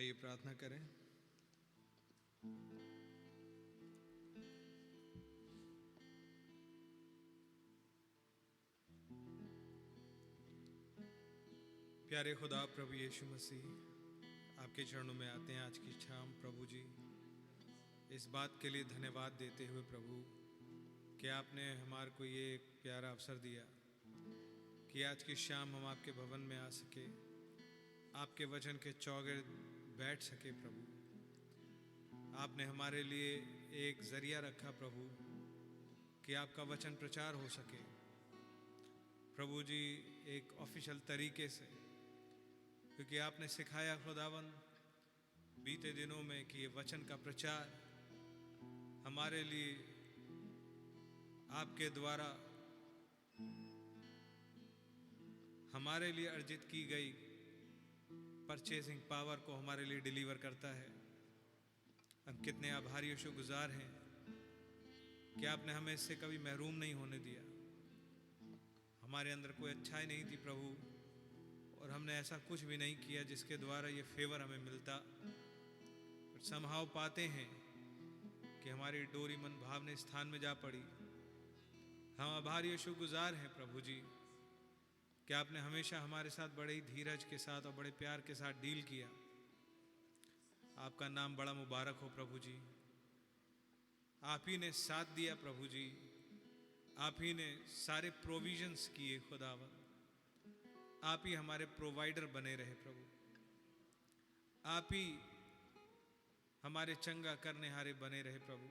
आइए प्रार्थना करें। प्यारे खुदा प्रभु यीशु मसीह, आपके चरणों में आते हैं आज की शाम। प्रभु जी, इस बात के लिए धन्यवाद देते हुए प्रभु कि आपने हमारे को ये एक प्यारा अवसर दिया कि आज की शाम हम आपके भवन में आ सके, आपके वचन के चौगिर्द बैठ सके। प्रभु, आपने हमारे लिए एक जरिया रखा प्रभु कि आपका वचन प्रचार हो सके। प्रभु जी, एक ऑफिशियल तरीके से, क्योंकि आपने सिखाया खुदावन बीते दिनों में कि ये वचन का प्रचार हमारे लिए आपके द्वारा हमारे लिए अर्जित की गई परचेसिंग पावर को हमारे लिए डिलीवर करता है। हम कितने आभारी और शुक्रगुजार हैं कि आपने हमें इससे कभी महरूम नहीं होने दिया। हमारे अंदर कोई अच्छाई नहीं थी प्रभु, और हमने ऐसा कुछ भी नहीं किया जिसके द्वारा ये फेवर हमें मिलता, पर समहाव पाते हैं कि हमारी डोरी मन भावने स्थान में जा पड़ी। हम आभारी और शुक्रगुजार हैं प्रभु जी कि आपने हमेशा हमारे साथ बड़े ही धीरज के साथ और बड़े प्यार के साथ डील किया। आपका नाम बड़ा मुबारक हो प्रभु जी। आप ही ने साथ दिया प्रभु जी, आप ही ने सारे प्रोविजंस किए खुदावन, आप ही हमारे प्रोवाइडर बने रहे प्रभु, आप ही हमारे चंगा करने हारे बने रहे प्रभु।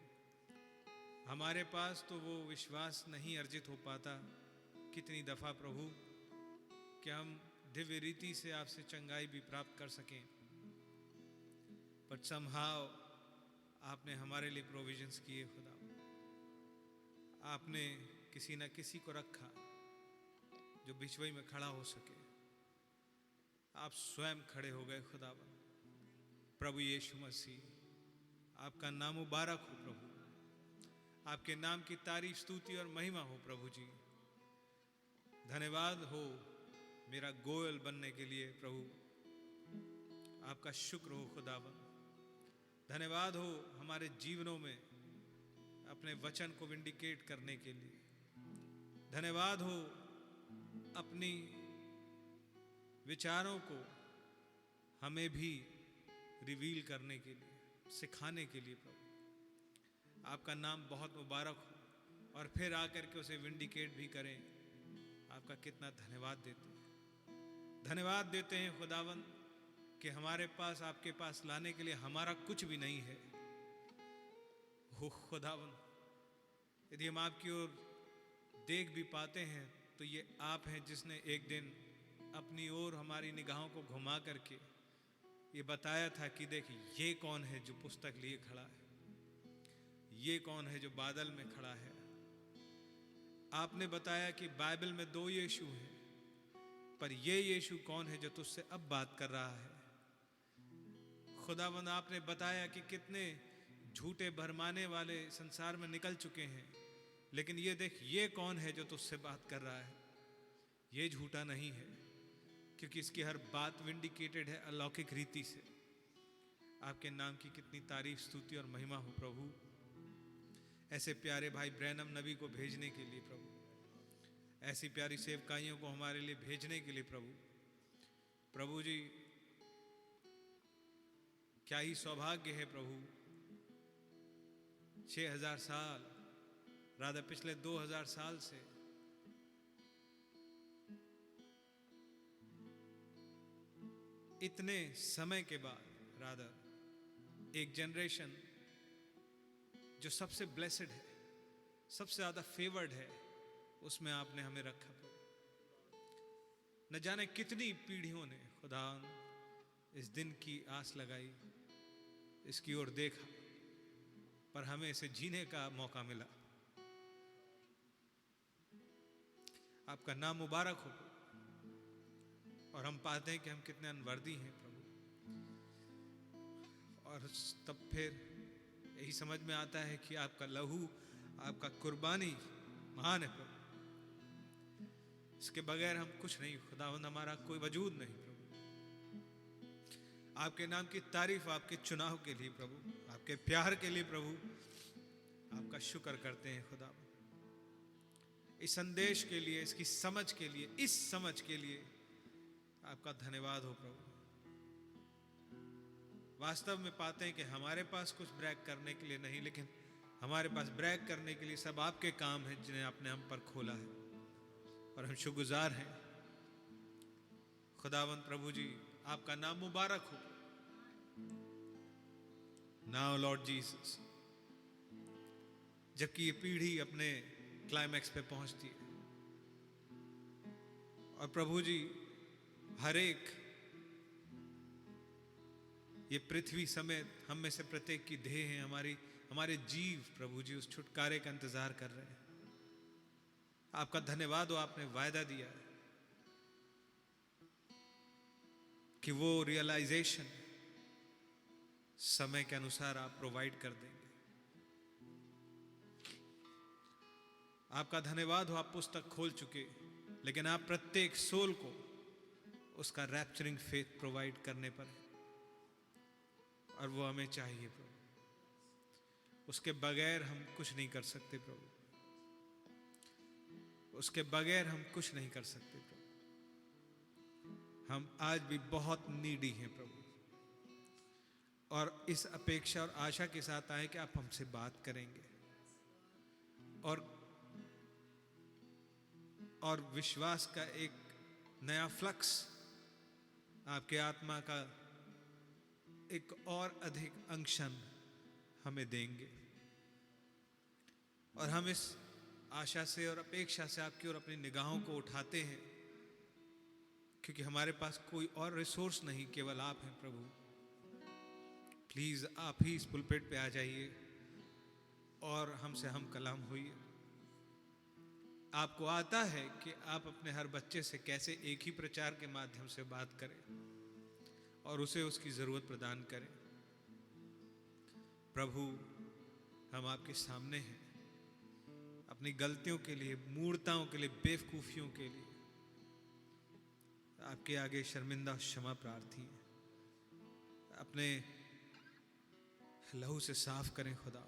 हमारे पास तो वो विश्वास नहीं अर्जित हो पाता कितनी दफ़ा प्रभु कि हम दिव्य रीति से आपसे चंगाई भी प्राप्त कर सकें, पर समहाव आपने हमारे लिए प्रोविजंस किए खुदा। आपने किसी न किसी को रखा जो बिचवई में खड़ा हो सके। आप स्वयं खड़े हो गए खुदावन। प्रभु यीशु मसीह, आपका नाम मुबारक हो प्रभु। आपके नाम की तारीफ, स्तुति और महिमा हो प्रभु जी। धन्यवाद हो मेरा गोयल बनने के लिए प्रभु, आपका शुक्र हो खुदावन। धन्यवाद हो हमारे जीवनों में अपने वचन को विंडिकेट करने के लिए। धन्यवाद हो अपनी विचारों को हमें भी रिवील करने के लिए, सिखाने के लिए प्रभु। आपका नाम बहुत मुबारक हो, और फिर आकर के उसे विंडिकेट भी करें। आपका कितना धन्यवाद देते हैं। धन्यवाद देते हैं खुदावन कि हमारे पास, आपके पास लाने के लिए हमारा कुछ भी नहीं है। हो खुदावन, यदि हम आपकी ओर देख भी पाते हैं तो ये आप हैं जिसने एक दिन अपनी ओर हमारी निगाहों को घुमा करके ये बताया था कि देख, ये कौन है जो पुस्तक लिए खड़ा है, ये कौन है जो बादल में खड़ा है। आपने बताया कि बाइबल में 2 यीशु हैं, पर ये यीशु कौन है जो तुझसे अब बात कर रहा है। खुदावंद, आपने बताया कि कितने झूठे भरमाने वाले संसार में निकल चुके हैं, लेकिन ये देख, ये कौन है जो तुझसे बात कर रहा है। ये झूठा नहीं है, क्योंकि इसकी हर बात विंडिकेटेड है अलौकिक रीति से। आपके नाम की कितनी तारीफ, स्तुति और महिमा हो प्रभु। ऐसे प्यारे भाई ब्रैनम नबी को भेजने के लिए प्रभु, ऐसी प्यारी सेवकाइयों को हमारे लिए भेजने के लिए प्रभु। प्रभु जी, क्या ही सौभाग्य है प्रभु। 6000 साल, राधा पिछले 2000 साल से इतने समय के बाद राधा एक जनरेशन जो सबसे ब्लेसेड है, सबसे ज्यादा फेवर्ड है, उसमें आपने हमें रखा प्रभु। न जाने कितनी पीढ़ियों ने खुदा इस दिन की आस लगाई, इसकी ओर देखा, पर हमें इसे जीने का मौका मिला। आपका नाम मुबारक हो। और हम पाते हैं कि हम कितने अनवर्दी हैं प्रभु, और तब फिर यही समझ में आता है कि आपका लहू, आपका कुर्बानी महान है प्रभु। इसके बगैर हम कुछ नहीं खुदावंद, हमारा कोई वजूद नहीं प्रभु। आपके नाम की तारीफ, आपके चुनाव के लिए प्रभु, आपके प्यार के लिए प्रभु आपका शुक्र करते हैं खुदा। इस संदेश के लिए, इसकी समझ के लिए, इस समझ के लिए आपका धन्यवाद हो प्रभु। वास्तव में पाते हैं कि हमारे पास कुछ ब्रैग करने के लिए नहीं, लेकिन हमारे पास ब्रैग करने के लिए सब आपके काम हैं जिन्हें आपने हम पर खोला है, और हम शुक्रगुजार हैं। खुदावंद प्रभु जी, आपका नाम मुबारक हो। नाउ लॉर्ड जीसस, जबकि ये पीढ़ी अपने क्लाइमैक्स पे पहुंचती है, और प्रभु जी हर एक, ये पृथ्वी समेत हम में से प्रत्येक की देह है, हमारे जीव प्रभु जी उस छुटकारे का इंतजार कर रहे हैं। आपका धन्यवाद हो, आपने वायदा दिया है कि वो रियलाइजेशन समय के अनुसार आप प्रोवाइड कर देंगे। आपका धन्यवाद हो, आप पुस्तक खोल चुके, लेकिन आप प्रत्येक सोल को उसका रैप्चरिंग फेथ प्रोवाइड करने पर है, और वो हमें चाहिए प्रभु। उसके बगैर हम कुछ नहीं कर सकते प्रभु, उसके बगैर हम कुछ नहीं कर सकते प्रभु। हम आज भी बहुत नीडी हैं प्रभु, और इस अपेक्षा और आशा के साथ आए कि आप हमसे बात करेंगे, और विश्वास का एक नया फ्लक्स, आपके आत्मा का एक और अधिक अंशन हमें देंगे, और हम इस आशा से और अपेक्षा से आपकी ओर अपनी निगाहों को उठाते हैं, क्योंकि हमारे पास कोई और रिसोर्स नहीं, केवल आप हैं प्रभु। प्लीज आप ही इस पुलपिट पे आ जाइए और हमसे हम कलाम हुई। आपको आता है कि आप अपने हर बच्चे से कैसे एक ही प्रचार के माध्यम से बात करें और उसे उसकी जरूरत प्रदान करें। प्रभु, हम आपके सामने हैं, अपनी गलतियों के लिए, मूर्ताओं के लिए, बेवकूफियों के लिए आपके आगे शर्मिंदा क्षमा प्रार्थी हैं। अपने लहू से साफ करें खुदा,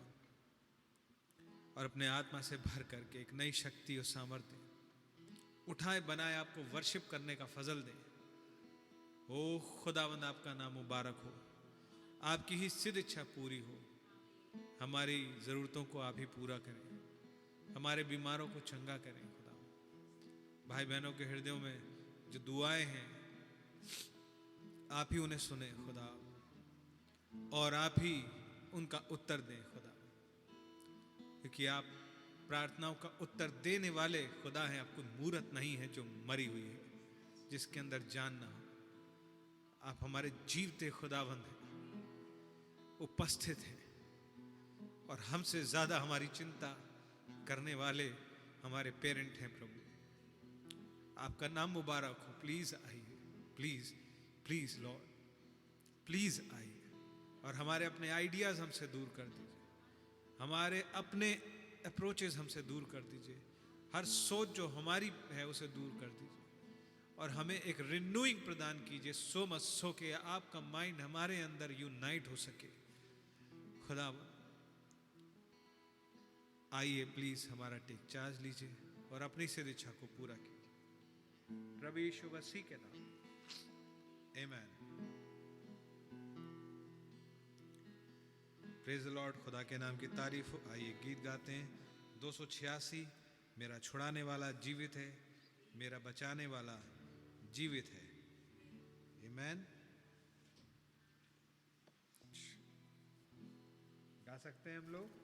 और अपने आत्मा से भर करके एक नई शक्ति और सामर्थ्य उठाए बनाए आपको वर्शिप करने का फजल दें। ओ खुदावंद, आपका नाम मुबारक हो, आपकी ही सिद्ध इच्छा पूरी हो। हमारी ज़रूरतों को आप ही पूरा करें, हमारे बीमारों को चंगा करें खुदा। भाई बहनों के हृदयों में जो दुआएं हैं, आप ही उन्हें सुने खुदा, और आप ही उनका उत्तर दें खुदा, क्योंकि आप प्रार्थनाओं का उत्तर देने वाले खुदा हैं। आपको मूरत नहीं है जो मरी हुई है, जिसके अंदर जान ना हो। आप हमारे जीवते खुदावंद हैं, उपस्थित हैं, और हमसे ज्यादा हमारी चिंता करने वाले हमारे पेरेंट हैं प्रभु। आपका नाम मुबारक हो। प्लीज आइए, प्लीज प्लीज लॉर्ड, प्लीज आइए, और हमारे अपने आइडियाज हमसे दूर कर दीजिए, हमारे अपने अप्रोचेस हमसे दूर कर दीजिए, हर सोच जो हमारी है उसे दूर कर दीजिए, और हमें एक रिन्यूइंग प्रदान कीजिए, सो मच सो के आपका माइंड हमारे अंदर यूनाइट हो सके। खुदा आइए, प्लीज हमारा टेक चार्ज लीजिए और अपनी सिद्ध इच्छा को पूरा कीजिए। प्रभु यीशु मसीह के नाम, आमीन। Praise the Lord. खुदा के नाम की तारीफ हो। आइए गीत गाते हैं। 286, मेरा छुड़ाने वाला जीवित है, मेरा बचाने वाला जीवित है। आमीन। गा सकते हैं हम लोग।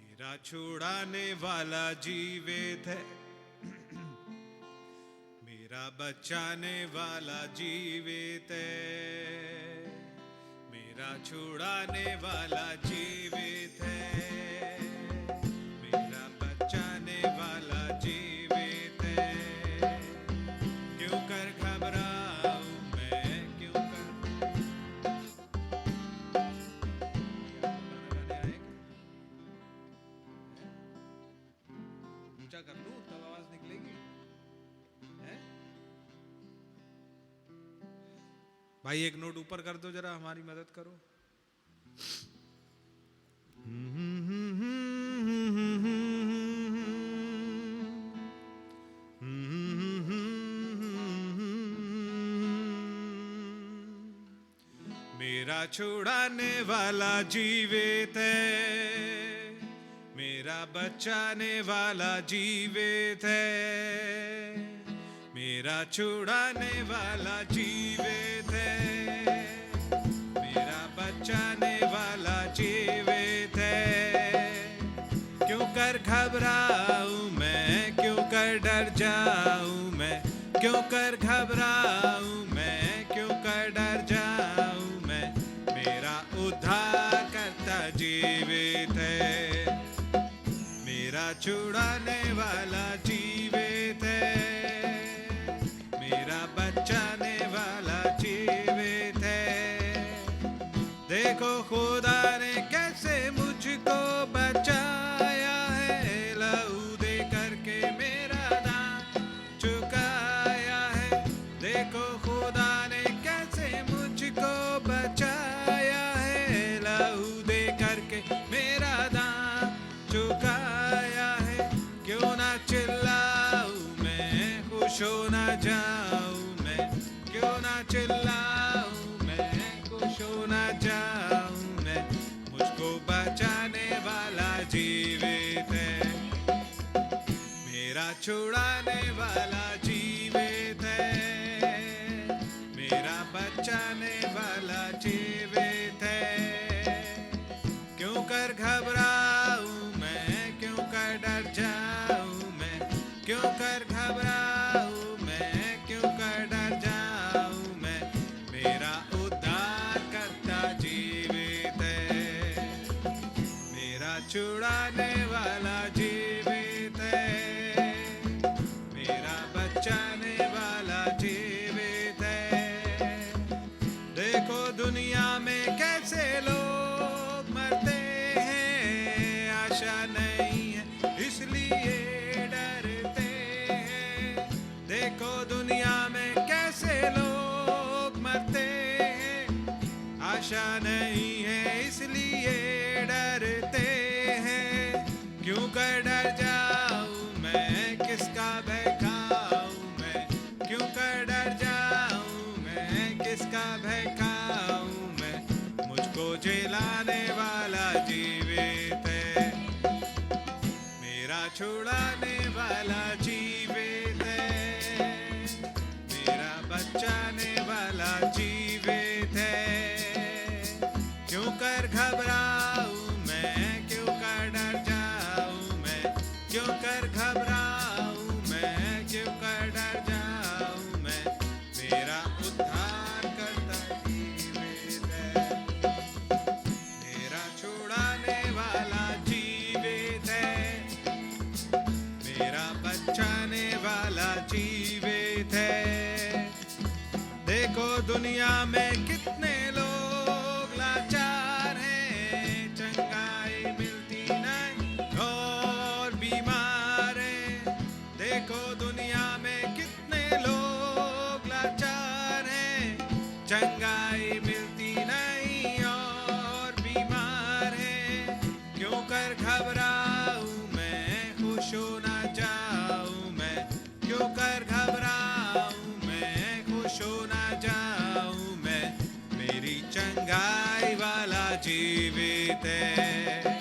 मेरा छुड़ाने वाला जीवित है, मेरा बचाने वाला जीवित है, मेरा छुड़ाने वाला जीवित है, मेरा बचाने वाला जीवित है। क्यों कर घबराऊं मैं, क्यों कर ऊंचा कर लूं तब आवाज निकलेगी। भाई एक नोट ऊपर कर दो जरा, हमारी मदद करो। मेरा छुड़ाने वाला जीवित है, मेरा बचाने वाला जीवित है, मेरा छुड़ाने वाला जीवित है, मेरा बचाने वाला जीवित है। क्यों कर घबराऊं मैं, क्यों कर डर जाऊं मैं, क्यों कर घबराऊं मैं, क्यों कर डर जाऊं मैं। मेरा उद्धार करता जीवित है, मेरा छुड़ाने वाला जीवित है, मेरा बचाने वाला जीवित है। देखो खुदा ने कैसे मुझको बचाया है, लहू दे करके मेरा दाम चुकाया है। देखो खुदा ने कैसे मुझको बचाया है, लहू दे करके मेरा दाम चुकाया है। क्यों ना चिल्लाऊं मैं, खुश हो ना जाऊं मैं, क्यों ना चिल्लाऊं मैं, खुश हो ना जाऊं मैं। मुझको बचाने वाला जीवित है, मेरा छुड़ाने वाला जीवित है, मेरा बचाने वाला जीवित है। क्यों कर घबराऊं मैं, क्यों कर डर जाऊं मैं, क्यों कर घबराऊं मैं, क्यों कर डर जाऊं मैं। मेरा उद्धार करता जीवित है, मेरा छुड़ाने वाला जीवित है, मेरा बचाने वाला जीवित है। देखो दुनिया में कैसे लोग मरते हैं, आशा नहीं है इसलिए डरते हैं। देखो दुनिया में कैसे लोग मरते हैं, आशा नहीं है इसलिए डरते हैं। क्यों कर डर जाऊं मैं, किसका भय खाऊं मैं, क्यों कर डर जाऊं मैं, किसका भय खाऊं मैं। मुझको जिलाने वाला जीवित है, मेरा छुड़ाने वाला जीवित है, मेरा बचाने वाला जीवित है। क्यों कर घबराऊं मैं, क्यों कर डर जाऊं मैं, क्यों कर घबराऊं मैं, क्यों कर डर जाऊं मैं। मेरा उद्धार करता जीवित है, मेरा छुड़ाने वाला जीवित है, मेरा बचाने वाला जीवित है। देखो दुनिया में कितने लोग लाचार हैं, चंगाई मिलती नहीं और बीमार हैं। देखो दुनिया में कितने लोग लाचार हैं, चंगाई मिलती नहीं और बीमार हैं। क्यों कर घबराऊं मैं, खुश हो ना जाऊं मैं, क्यों कर घबराऊं मैं, खुश हो ना जाऊं मैं। मेरी चंगाई वाला जीवित है,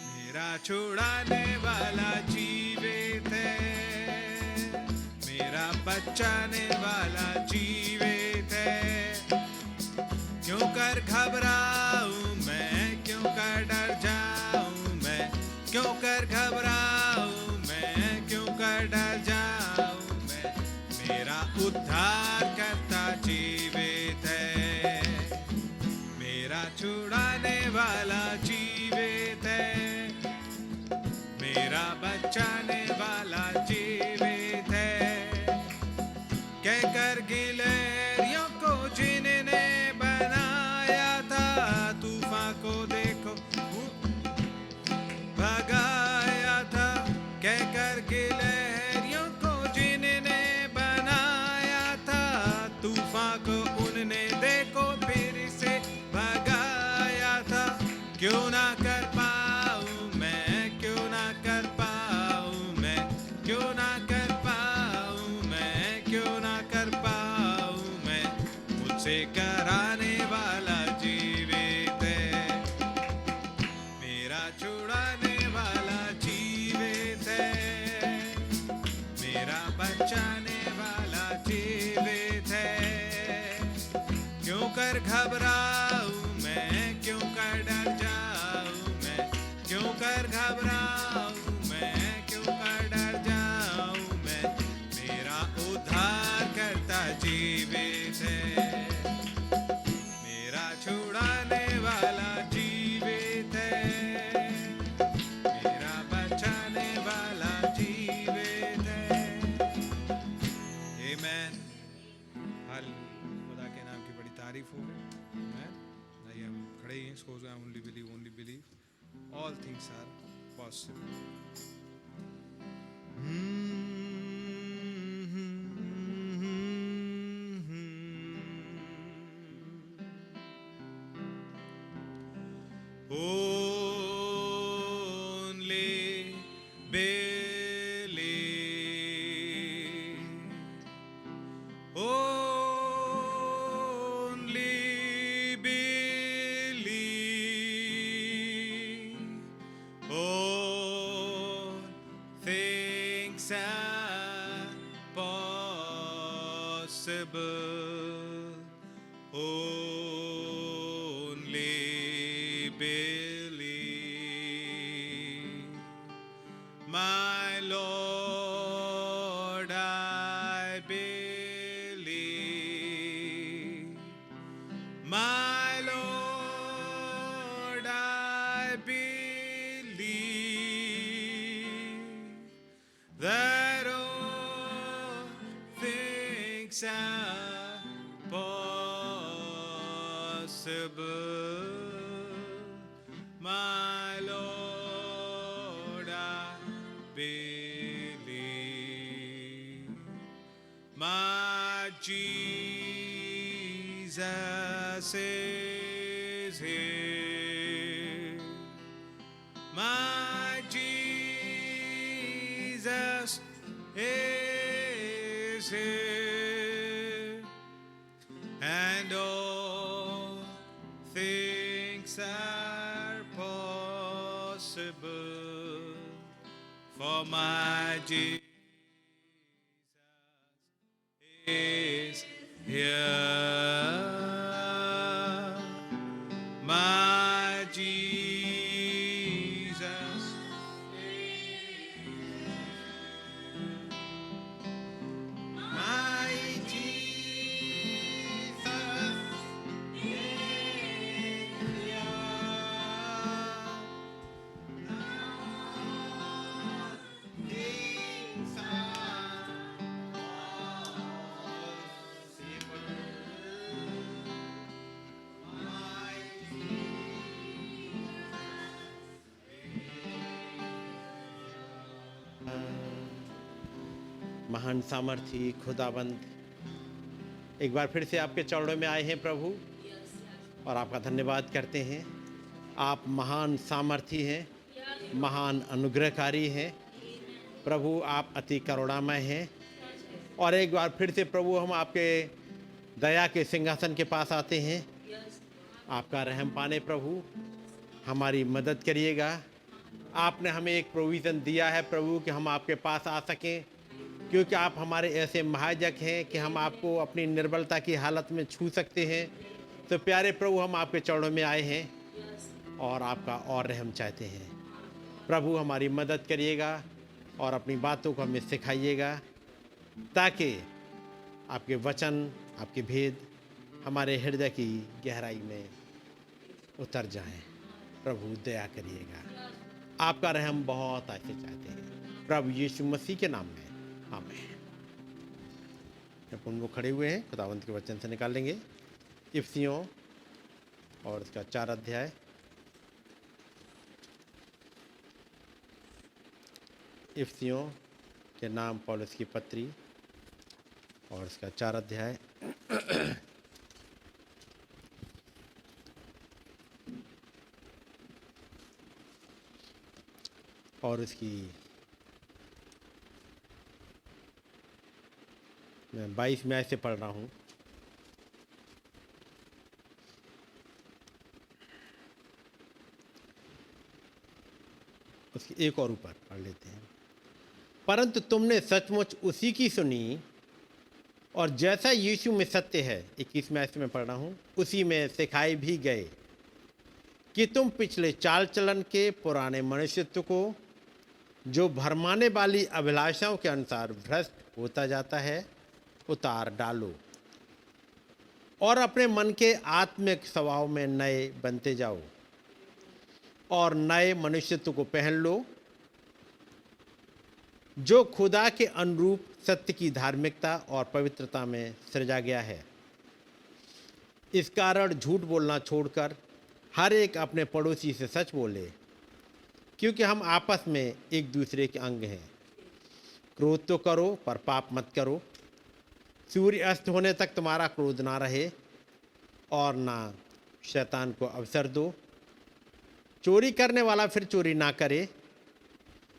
मेरा छुड़ाने वाला जीवित है, मेरा बचाने वाला जीवित है। क्यों कर घबराऊं मैं, क्यों कर डर जाऊं मैं, क्यों कर घबराऊं मैं, क्यों कर डर जाऊं मैं। मेरा उद्धार करता जीवित है, मेरा छुड़ाने वाला जीवित है, मेरा बचाने वाला जीवित है। कहकर गिलहरियों को जिन्होंने बनाया था, तूफान को देखो भगाया था। कहकर गिलहरियों को जिन्होंने बनाया था, तूफान को उनने देखो फिर से भगाया था। क्यों ना कर पाऊं मैं, क्यों ना कर पाऊं मैं, क्यों ना कर पाऊं मैं, क्यों ना कर पाऊं मैं, मुझसे कराने वाला जीवित है, मेरा छुड़ाने वाला जीवित है, मेरा बचाने वाला जीवित है। क्यों कर घबराऊं मैं, क्यों कर डर जाऊं मैं, क्यों कर घबराऊं मैं, क्यों कर डर जाऊं मैं, मेरा उद्धार करता जीवित है, मेरा छुड़ाने वाला जीवित है, मेरा बचाने वाला जीवित है। आमीन। हालेलुया। खुदा के नाम की बड़ी तारीफ हो। आमीन। नहीं, हम खड़े ही हैं। सो जाए। Only believe all things are possible. Only believe, only believe, all things are possible, only believe. My Lord, I believe. My Lord, I believe that all things are possible. My Lord, I believe. My Jesus is here. My Jesus is here. And all things are possible for my Jesus is here. My Jesus my Jesus is here. Things are possible. My महान सामर्थी खुदाबंद, एक बार फिर से आपके चरणों में आए हैं प्रभु, और आपका धन्यवाद करते हैं। आप महान सामर्थी हैं, महान अनुग्रहकारी हैं प्रभु, आप अति करुणामय हैं। और एक बार फिर से प्रभु हम आपके दया के सिंहासन के पास आते हैं, आपका रहम पाने प्रभु हमारी मदद करिएगा। आपने हमें एक प्रोविज़न दिया है प्रभु कि हम आपके पास आ सकें, क्योंकि आप हमारे ऐसे महायाजक हैं कि हम आपको अपनी निर्बलता की हालत में छू सकते हैं। तो प्यारे प्रभु, हम आपके चरणों में आए हैं और आपका और रहम चाहते हैं प्रभु। हमारी मदद करिएगा और अपनी बातों को हमें सिखाइएगा, ताकि आपके वचन, आपके भेद हमारे हृदय की गहराई में उतर जाएं। प्रभु दया करिएगा, आपका रहम बहुत ऐसे चाहते हैं, प्रभु यीशु मसीह के नाम में आमीन। अपन वो खड़े हुए हैं, खुदावंत के वचन से निकाल लेंगे इफिसियों और उसका 4 अध्याय। इफिसियों के नाम पौलुस की पत्री और उसका 4 अध्याय। और उसकी मैं 22 में ऐसे पढ़ रहा हूँ। उसकी एक और ऊपर पढ़ लेते हैं। परंतु तुमने सचमुच उसी की सुनी और जैसा यीशु में सत्य है, 21 में ऐसे में पढ़ रहा हूँ, उसी में सिखाए भी गए कि तुम पिछले चाल चलन के पुराने मनुष्यत्व को जो भरमाने वाली अभिलाषाओं के अनुसार भ्रष्ट होता जाता है उतार डालो और अपने मन के आत्मिक स्वभाव में नए बनते जाओ और नए मनुष्यत्व को पहन लो जो खुदा के अनुरूप सत्य की धार्मिकता और पवित्रता में सृजा गया है। इस कारण झूठ बोलना छोड़कर हर एक अपने पड़ोसी से सच बोले, क्योंकि हम आपस में एक दूसरे के अंग हैं। क्रोध तो करो पर पाप मत करो। सूर्य अस्त होने तक तुम्हारा क्रोध ना रहे और ना शैतान को अवसर दो। चोरी करने वाला फिर चोरी ना करे,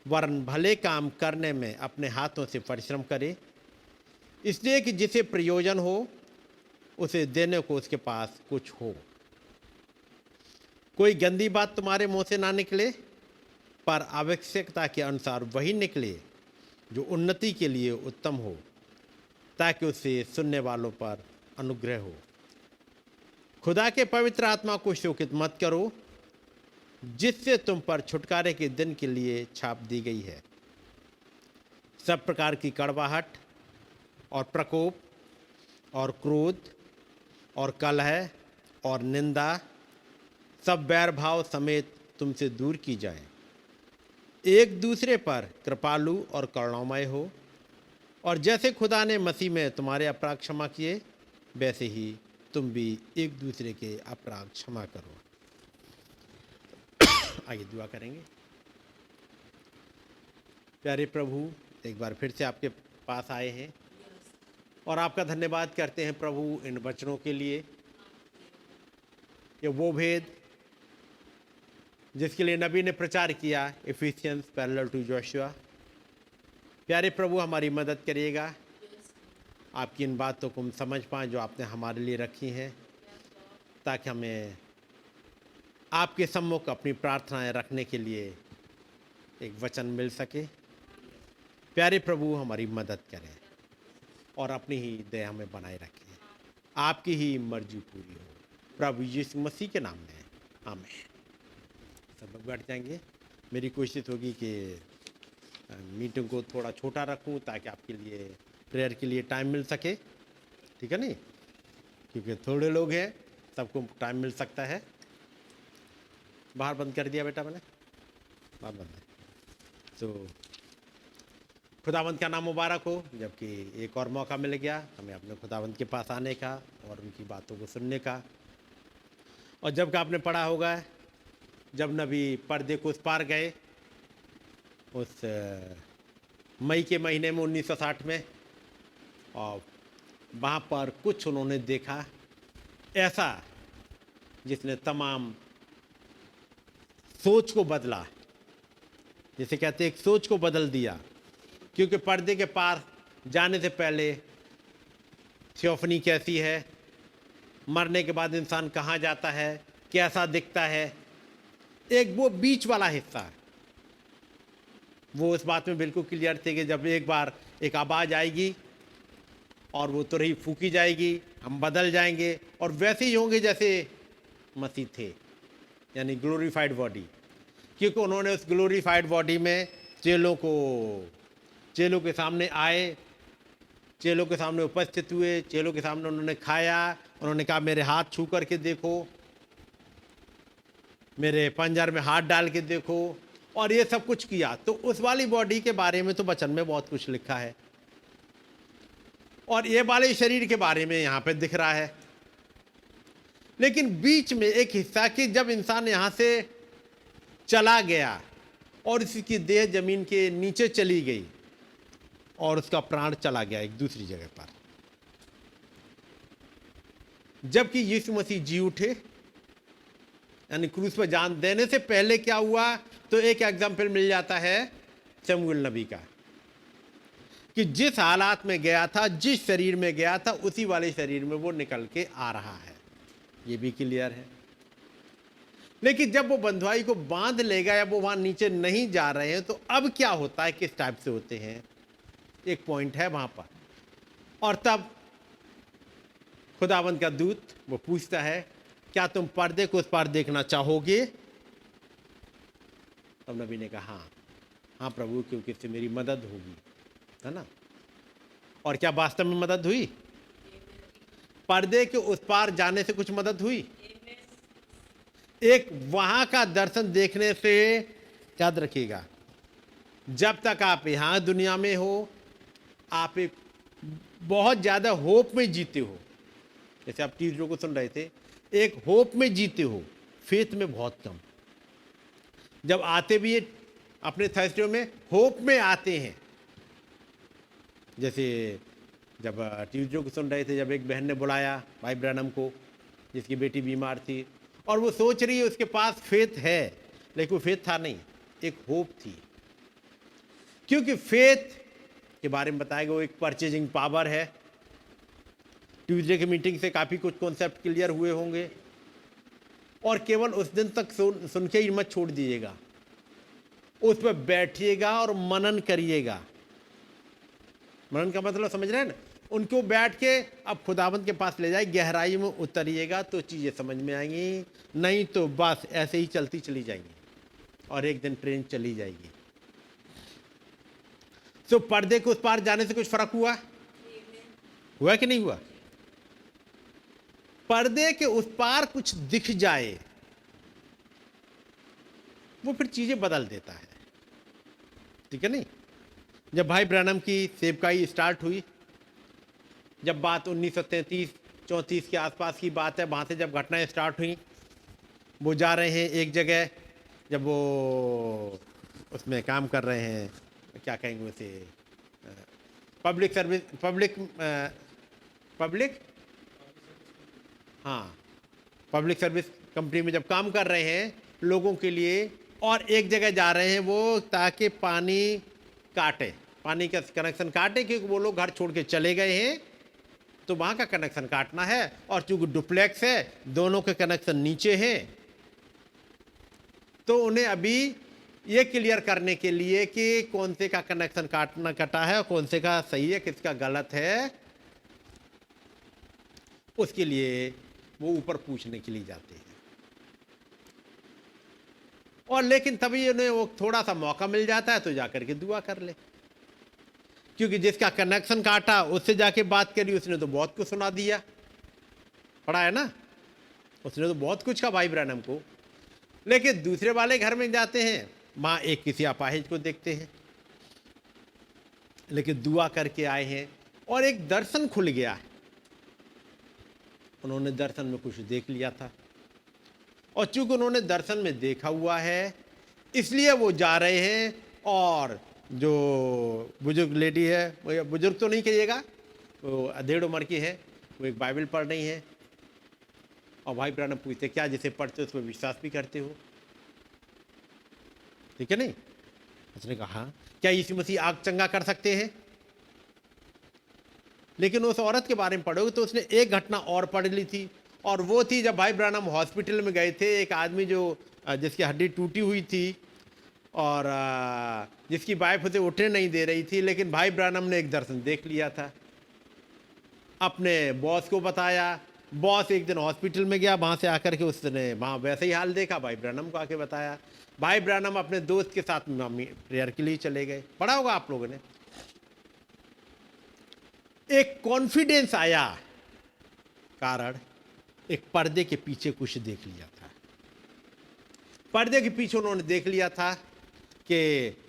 वरन भले काम करने में अपने हाथों से परिश्रम करे, इसलिए कि जिसे प्रयोजन हो उसे देने को उसके पास कुछ हो। कोई गंदी बात तुम्हारे मुंह से ना निकले, पर आवश्यकता के अनुसार वही निकले जो उन्नति के लिए उत्तम हो, ताकि उससे सुनने वालों पर अनुग्रह हो। खुदा के पवित्र आत्मा को शोकित मत करो, जिससे तुम पर छुटकारे के दिन के लिए छाप दी गई है। सब प्रकार की कड़वाहट और प्रकोप और क्रोध और कलह और निंदा सब बैर भाव समेत तुमसे दूर की जाए। एक दूसरे पर कृपालु और करुणामय हो, और जैसे खुदा ने मसीह में तुम्हारे अपराध क्षमा किए, वैसे ही तुम भी एक दूसरे के अपराध क्षमा करो। आइए दुआ करेंगे। प्यारे प्रभु, एक बार फिर से आपके पास आए हैं और आपका धन्यवाद करते हैं प्रभु इन वचनों के लिए। ये वो भेद जिसके लिए नबी ने प्रचार किया, इफिसियंस पैरेलल टू जोशुआ। प्यारे प्रभु, हमारी मदद करिएगा, आपकी इन बातों को हम समझ पाएँ जो आपने हमारे लिए रखी हैं, ताकि हमें आपके सम्मुख अपनी प्रार्थनाएं रखने के लिए एक वचन मिल सके। प्यारे प्रभु, हमारी मदद करें और अपनी ही दया हमें बनाए रखें। आपकी ही मर्जी पूरी हो, प्रभु यीशु मसीह के नाम में आमीन। सब लोग बैठ जाएंगे। मेरी कोशिश होगी कि मीटिंग को थोड़ा छोटा रखूं, ताकि आपके लिए प्रेयर के लिए टाइम मिल सके, ठीक है नहीं? क्योंकि थोड़े लोग हैं, सबको टाइम मिल सकता है। बाहर बंद कर दिया बेटा मैंने, बाहर बंद है। तो खुदावंत का नाम मुबारक हो, जबकि एक और मौका मिल गया हमें अपने खुदावंत के पास आने का और उनकी बातों को सुनने का। और जब का आपने पढ़ा होगा, जब नबी पर्दे को उस पार गए, उस मई के महीने में 1960 में, और वहाँ पर कुछ उन्होंने देखा ऐसा जिसने तमाम सोच को बदला, जिसे कहते एक सोच को बदल दिया। क्योंकि पर्दे के पार जाने से पहले थियोफनी कैसी है, मरने के बाद इंसान कहाँ जाता है, कैसा दिखता है, एक वो बीच वाला हिस्सा, वो उस बात में बिल्कुल क्लियर थे कि जब एक बार एक आवाज़ आएगी और वो तुरही फूकी जाएगी, हम बदल जाएंगे और वैसे ही होंगे जैसे मसीह थे, यानी ग्लोरीफाइड बॉडी। क्योंकि उन्होंने उस ग्लोरीफाइड बॉडी में चेलों के सामने आए, चेलों के सामने उपस्थित हुए, चेलों के सामने उन्होंने खाया, उन्होंने कहा मेरे हाथ छू करके देखो, मेरे पंजर में हाथ डाल के देखो, और ये सब कुछ किया। तो उस वाली बॉडी के बारे में तो वचन में बहुत कुछ लिखा है, और ये वाले शरीर के बारे में यहां पे दिख रहा है। लेकिन बीच में एक हिस्सा कि जब इंसान यहां से चला गया और उसकी देह जमीन के नीचे चली गई और उसका प्राण चला गया एक दूसरी जगह पर, जबकि यीशु मसीह जी उठे, यानी क्रूस पर जान देने से पहले क्या हुआ, तो एक एग्जाम्पल मिल जाता है शमूएल नबी का, कि जिस हालात में गया था, जिस शरीर में गया था, उसी वाले शरीर में वो निकल के आ रहा है, ये भी क्लियर है। लेकिन जब वो बंधुआई को बांध लेगा या वो वहां नीचे नहीं जा रहे हैं, तो अब क्या होता है, किस टाइप से होते हैं, एक पॉइंट है वहां पर। और तब खुदावंद का दूत वो पूछता है, क्या तुम पर्दे को उस पार देखना चाहोगे? तब नबी ने कहा हाँ हाँ प्रभु, क्योंकि इससे मेरी मदद होगी, है ना। और क्या वास्तव में मदद हुई? पर्दे के उस पार जाने से कुछ मदद हुई? एक वहां का दर्शन देखने से, याद रखिएगा, जब तक आप यहां दुनिया में हो, आप एक बहुत ज्यादा होप में जीते हो। जैसे आप टीचरों को सुन रहे थे, एक होप में जीते हो, फेथ में बहुत कम। जब आते भी है अपने थर्सडे में, होप में आते हैं। जैसे जब टीचरों को सुन रहे थे, जब एक बहन ने बुलाया भाई ब्रैनम को, जिसकी बेटी बीमार थी, और वो सोच रही है उसके पास फेथ है, लेकिन वो फेथ था नहीं, एक होप थी। क्योंकि फेथ के बारे में बताया गया वो एक परचेजिंग पावर है। ट्यूसडे की मीटिंग से काफ़ी कुछ कॉन्सेप्ट क्लियर हुए होंगे, और केवल उस दिन तक सुन के ही मत छोड़ दीजिएगा, उस पर बैठिएगा और मनन करिएगा। मनन का मतलब समझ रहे हैं ना, उनको बैठ के अब खुदावंत के पास ले जाए, गहराई में उतरिएगा तो चीज़ें समझ में आएंगी, नहीं तो बस ऐसे ही चलती चली जाएंगी और एक दिन ट्रेन चली जाएगी। तो पर्दे को उस पार जाने से कुछ फर्क हुआ? हुआ कि नहीं हुआ? पर्दे के उस पार कुछ दिख जाए, वो फिर चीजें बदल देता है, ठीक है नहीं। जब भाई ब्रैनम की सेवकाई स्टार्ट हुई, जब बात 1933-34 के आसपास की बात है, वहां से जब घटनाएं स्टार्ट हुई, वो जा रहे हैं एक जगह, जब वो उसमें काम कर रहे हैं, क्या कहेंगे उसे, public service, public service company में जब काम कर रहे हैं लोगों के लिए, और एक जगह जा रहे हैं वो, ताकि पानी काटे, पानी का कनेक्शन काटे, क्योंकि वो लोग घर छोड़ के चले गए हैं, तो वहाँ का कनेक्शन काटना है। और चूंकि डुप्लेक्स है, दोनों के कनेक्शन नीचे हैं, तो उन्हें अभी ये क्लियर करने के लिए कि कौन से का कनेक्शन काटना कटा है, कौन से का सही है, किसका गलत है, उसके लिए वो ऊपर पूछने के लिए जाते हैं। और लेकिन तभी उन्हें वो थोड़ा सा मौका मिल जाता है तो जाकर के दुआ कर ले, क्योंकि जिसका कनेक्शन काटा उससे जाके बात करी, उसने तो बहुत कुछ सुना दिया, पढ़ा है ना, उसने तो बहुत कुछ कहा भाई ब्रैनम को। लेकिन दूसरे वाले घर में जाते हैं, माँ एक किसी अपाहिज को देखते हैं, लेकिन दुआ करके आए हैं और एक दर्शन खुल गया है, उन्होंने दर्शन में कुछ देख लिया था, और चूंकि उन्होंने दर्शन में देखा हुआ है, इसलिए वो जा रहे हैं। और जो बुजुर्ग लेडी है, वो बुजुर्ग तो नहीं कहिएगा, वो 1.5 उम्र की है, वो एक बाइबल पढ़ रही है, और भाई ब्रैनम पूछते क्या जिसे पढ़ते हो उस पर विश्वास भी करते हो, ठीक है नहीं। उसने कहा क्या यीशु मसीह आग चंगा कर सकते हैं? लेकिन उस औरत के बारे में पढ़ोगे तो उसने एक घटना और पढ़ ली थी, और वो थी जब भाई ब्रैनम हॉस्पिटल में गए थे, एक आदमी जो जिसकी हड्डी टूटी हुई थी और जिसकी वाइफ उसे उठने नहीं दे रही थी, लेकिन भाई ब्रैनम ने एक दर्शन देख लिया था, अपने बॉस को बताया। बॉस एक दिन हॉस्पिटल में गया, वहाँ से आकर के उसने वहाँ वैसे ही हाल देखा, भाई ब्रैनम को आके बताया। भाई ब्रैनम अपने दोस्त के साथ प्रेयर के लिए चले गए, पढ़ा होगा आप लोगों ने। एक कॉन्फिडेंस आया, कारण एक पर्दे के पीछे कुछ देख लिया था। पर्दे के पीछे उन्होंने देख लिया था कि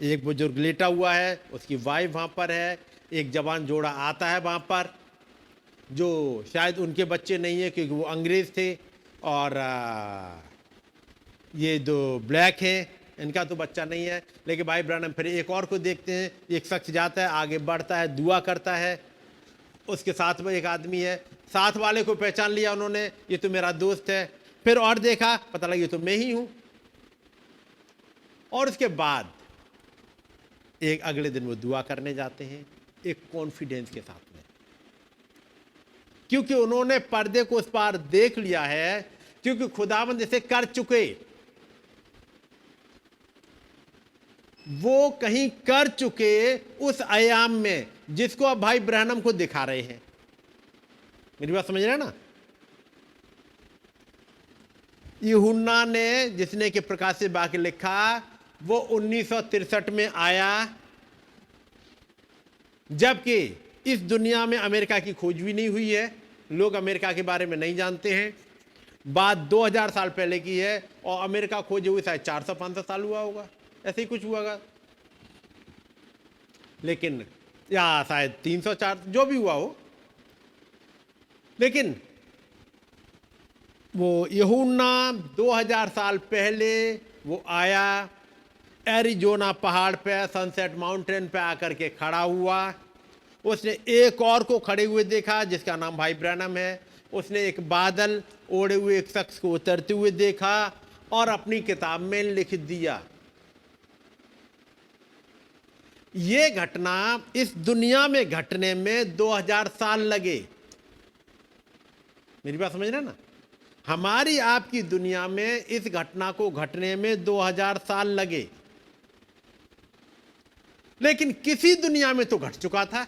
एक बुजुर्ग लेटा हुआ है, उसकी वाइफ वहां पर है, एक जवान जोड़ा आता है वहां पर, जो शायद उनके बच्चे नहीं है क्योंकि वो अंग्रेज थे, और ये दो ब्लैक हैं, इनका तो बच्चा नहीं है। लेकिन भाई ब्रानम फिर एक और को देखते हैं, एक शख्स जाता है, आगे बढ़ता है, दुआ करता है, उसके साथ में एक आदमी है, साथ वाले को पहचान लिया उन्होंने, ये तो मेरा दोस्त है। फिर और देखा, पता लगा ये तो मैं ही हूं। और उसके बाद एक अगले दिन वो दुआ करने जाते हैं एक कॉन्फिडेंस के साथ में, क्योंकि उन्होंने पर्दे को उस पार देख लिया है, क्योंकि खुदावंद इसे कर चुके, वो कहीं कर चुके उस आयाम में जिसको अब भाई ब्रहणम को दिखा रहे हैं। मेरी बात समझ रहे हैं ना? यूहन्ना ने, जिसने कि प्रकाश से वाक्य लिखा, वो 1963 में आया, जबकि इस दुनिया में अमेरिका की खोज भी नहीं हुई है, लोग अमेरिका के बारे में नहीं जानते हैं। बात 2000 साल पहले की है, और अमेरिका खोजे हुए शायद 400-500 साल हुआ होगा, ऐसे ही कुछ हुआ होगा, लेकिन या शायद 300-400 जो भी हुआ हो। लेकिन वो यूहन्ना 2000 साल पहले वो आया, एरिजोना पहाड़ पे, सनसेट माउंटेन पे आकर के खड़ा हुआ। उसने एक और को खड़े हुए देखा जिसका नाम भाई ब्रैनम है। उसने एक बादल ओढ़े हुए एक शख्स को उतरते हुए देखा और अपनी किताब में लिख दिया। ये घटना इस दुनिया में घटने में 2000 साल लगे। मेरी बात समझ रहे ना? हमारी आपकी दुनिया में इस घटना को घटने में 2000 साल लगे, लेकिन किसी दुनिया में तो घट चुका था।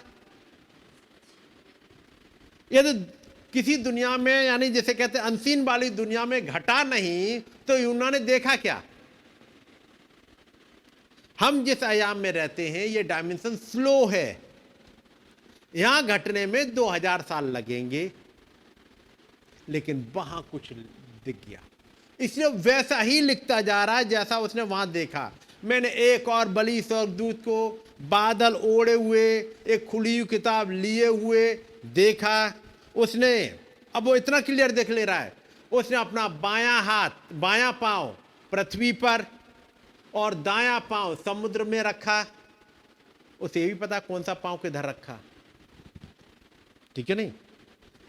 यदि किसी दुनिया में, यानी जैसे कहते हैं अनसीन वाली दुनिया में घटा नहीं, तो यूहन्ना ने देखा क्या? हम जिस आयाम में रहते हैं ये डायमेंशन स्लो है, यहां घटने में 2000 साल लगेंगे, लेकिन वहां कुछ दिख गया। इसलिए वैसा ही लिखता जा रहा है जैसा उसने वहां देखा। मैंने एक और बली स्वर्गदूत को बादल ओढ़े हुए, एक खुली हुई किताब लिए हुए देखा। उसने, अब वो इतना क्लियर देख ले रहा है, उसने अपना बायां हाथ, बायां पांव पृथ्वी पर और दायां पांव समुद्र में रखा। उसे ये भी पता कौन सा पांव किधर रखा, ठीक है नहीं,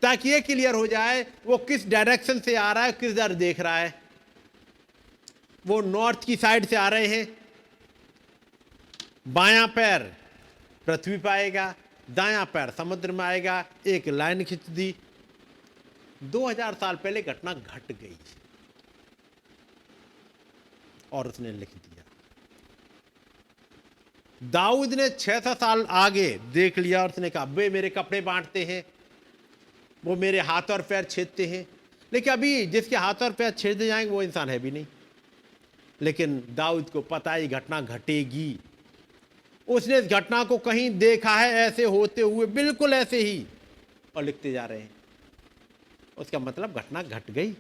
ताकि ये क्लियर हो जाए वो किस डायरेक्शन से आ रहा है, किस दर देख रहा है। वो नॉर्थ की साइड से आ रहे हैं, बायां पैर पृथ्वी पर आएगा, दायां पैर समुद्र में आएगा। एक लाइन खींच दी। 2000 साल पहले घटना घट गई और उसने लिख दिया। दाऊद ने 600 साल आगे देख लिया और उसने कहा वे मेरे कपड़े बांटते हैं, वो मेरे हाथ और पैर छेदते हैं। लेकिन अभी जिसके हाथ और पैर छेदे जाएंगे वो इंसान है भी नहीं। लेकिन दाऊद को पता है घटना घटेगी। उसने इस घटना को कहीं देखा है ऐसे होते हुए, बिल्कुल ऐसे ही, और लिखते जा रहे हैं। उसका मतलब घटना घट गई।